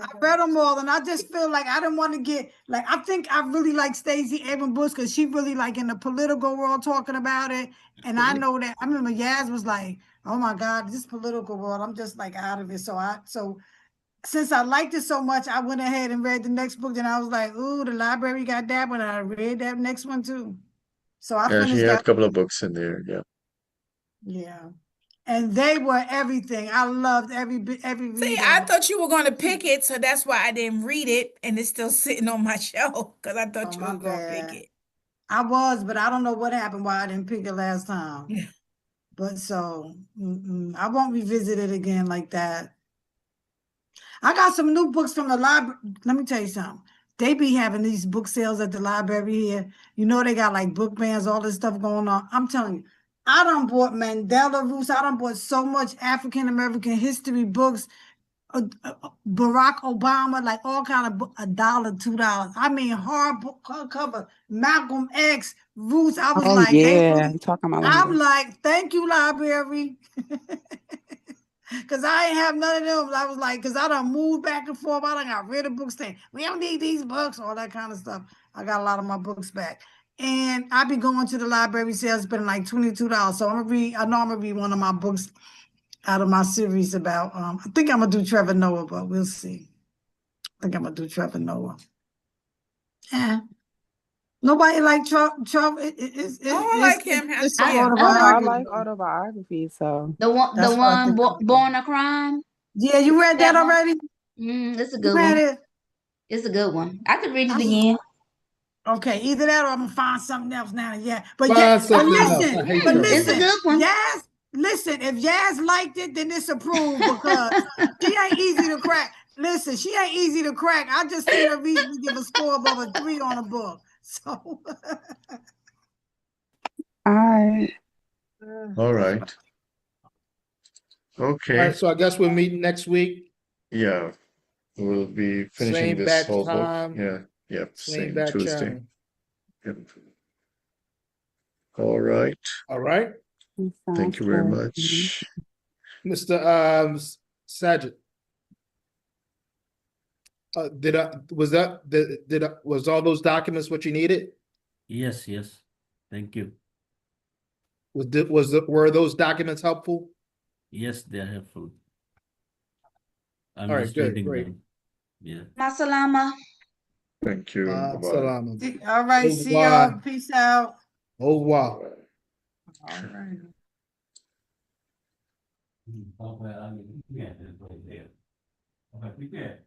I read them all, and I just feel like I didn't want to get like I think I really like Stacey Abrams Bush because she really like in the political world talking about it. And I know that I remember Yaz was like, "Oh my God, this political world, I'm just like out of it." So since I liked it so much, I went ahead and read the next book. Then I was like, "Ooh, the library got that one." I read that next one too. So I Yeah, she finished had a that. couple of books in there. Yeah. Yeah, and they were everything. I loved every See, read of I them. thought you were gonna pick it, so that's why I didn't read it, and it's still sitting on my shelf because I Oh thought you my were gonna pick bad. it. I was, but I don't know what happened why I didn't pick it last time. Yeah. But so I won't revisit it again like that. I got some new books from the library. Let me tell you something. They be having these book sales at the library here. You know they got like book bans, all this stuff going on. I'm telling you, I done bought Mandela Roots. I done bought so much African American history books. Barack Obama, like all kind of book, $1, $2. I mean, hardcover, Malcolm X, Roots. I was Oh like, they yeah, really. you talking my I'm language. like, thank you, library. Cause I ain't have none of them. I was like, cause I done moved back and forth. I done got rid of books saying we don't need these books, all that kind of stuff. I got a lot of my books back. And I be going to the library sales, spending like $22. So I know I'm gonna read one of my books out of my series about, I think I'm gonna do Trevor Noah, but we'll see. I think I'm gonna do Trevor Noah. Yeah. Nobody like Trevor. I like him. It's I, an Yeah. I I like like autobiography. autobiography, so the That's what I one think. born a crime. Yeah, you read that That one. already? It's a You good read one. it? It's a good one. I could read it I- again. Okay, either that or I'm gonna find something else now. Yeah, but yeah, Find but something else. I listen, hate but Trevor It's a Noah. listen, good one. Yaz, listen. If Yaz liked it, then it's approved because she ain't easy to crack. Listen, she ain't easy to crack. I just seen her recently give a score above a 3 on a book. So I All right. All Okay. right, so I guess we're meeting next week, Yeah. We'll be finishing same this bat whole book. time, Yeah. Yep. same Same bat Tuesday. channel. Yep. All right. All right, Thank sounds you very good. much. Mr. Sajid. Was all those documents what you needed? Yes, yes. Thank you. Were those documents helpful? Yes, they are helpful. I'm All right, just good, reading great. them. Yeah. Masalama. Thank you. Bye-bye. Salama. all right, Au see y'all. revoir. Peace out. Au revoir. All right. Okay,